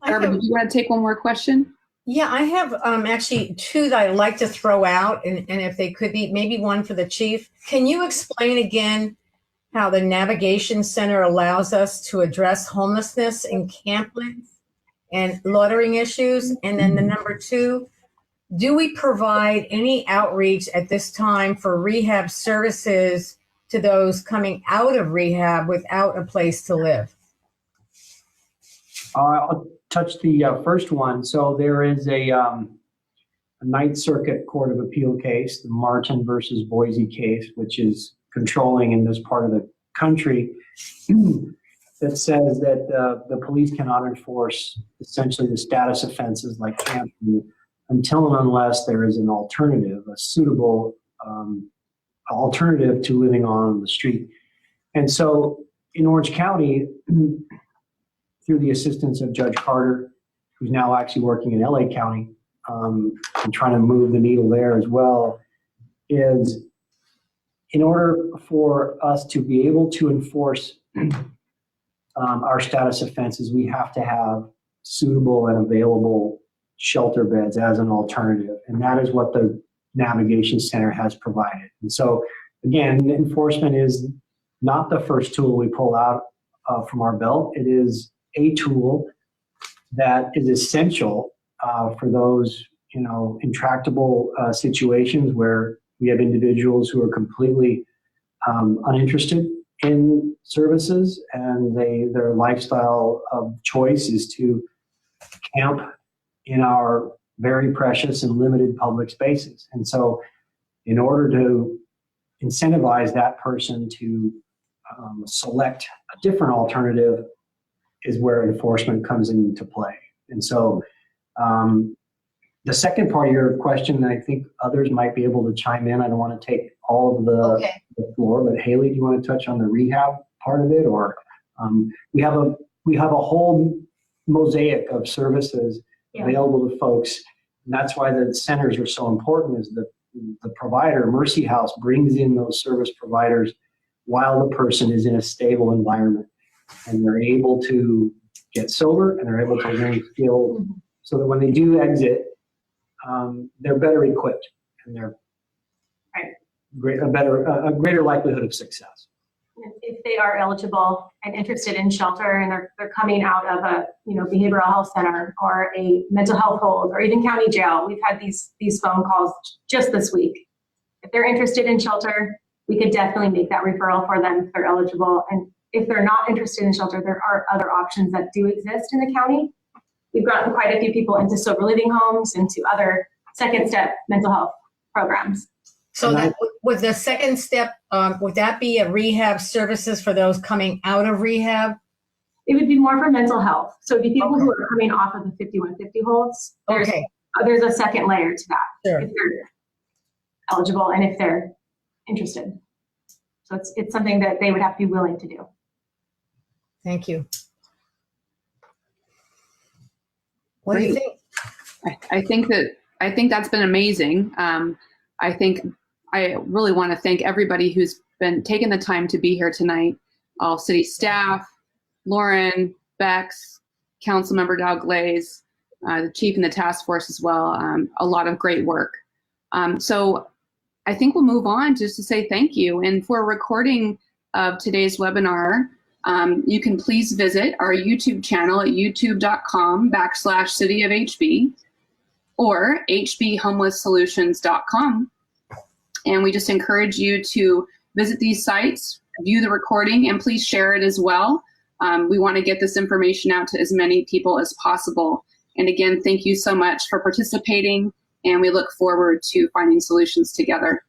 B: Barbara, do you want to take one more question?
A: Yeah, I have actually two that I'd like to throw out, and if they could be, maybe one for the chief. Can you explain again how the Navigation Center allows us to address homelessness in camplands? and loitering issues? And then the number 2, do we provide any outreach at this time for rehab services to those coming out of rehab without a place to live?
E: I'll touch the first one. So there is a Ninth Circuit Court of Appeal case, the Martin versus Boise case, which is controlling in this part of the country, that says that the police cannot enforce essentially the status offenses like camping until and unless there is an alternative, a suitable alternative to living on the street. And so in Orange County, through the assistance of Judge Carter, who's now actually working in LA County, and trying to move the needle there as well, is in order for us to be able to enforce our status offenses, we have to have suitable and available shelter beds as an alternative. And that is what the Navigation Center has provided. And so, again, enforcement is not the first tool we pull out from our belt. It is a tool that is essential for those, intractable situations where we have individuals who are completely uninterested in services, and their lifestyle of choice is to camp in our very precious and limited public spaces. And so in order to incentivize that person to select a different alternative is where enforcement comes into play. And so the second part of your question, I think others might be able to chime in. I don't want to take all of the floor, but Hayley, do you want to touch on the rehab part of it? Or we have a whole mosaic of services available to folks. And that's why the centers are so important, is that the provider, Mercy House, brings in those service providers while the person is in a stable environment, and they're able to get sober and they're able to learn skills so that when they do exit, they're better equipped and they're a greater likelihood of success.
F: If they are eligible and interested in shelter, and they're coming out of a behavioral health center or a mental health hold or even county jail, we've had these phone calls just this week. If they're interested in shelter, we could definitely make that referral for them if they're eligible. And if they're not interested in shelter, there are other options that do exist in the county. We've gotten quite a few people into sober living homes, into other second step mental health programs.
A: So that with the second step, would that be a rehab services for those coming out of rehab?
F: It would be more for mental health. So it'd be people who are coming off of the 5150 holds. There's a second layer to that.
A: Sure.
F: If they're eligible and if they're interested. So it's something that they would have to be willing to do.
A: Thank you. What do you think?
B: I think that's been amazing. I really want to thank everybody who's been taking the time to be here tonight. All city staff, Lauren, Becks, Councilmember Dalglaze, the chief and the task force as well. A lot of great work. So I think we'll move on just to say thank you. And for a recording of today's webinar, you can please visit our YouTube channel at youtube.com/cityofhb or hbhomelesssolutions.com. And we just encourage you to visit these sites, view the recording, and please share it as well. We want to get this information out to as many people as possible. And again, thank you so much for participating, and we look forward to finding solutions together.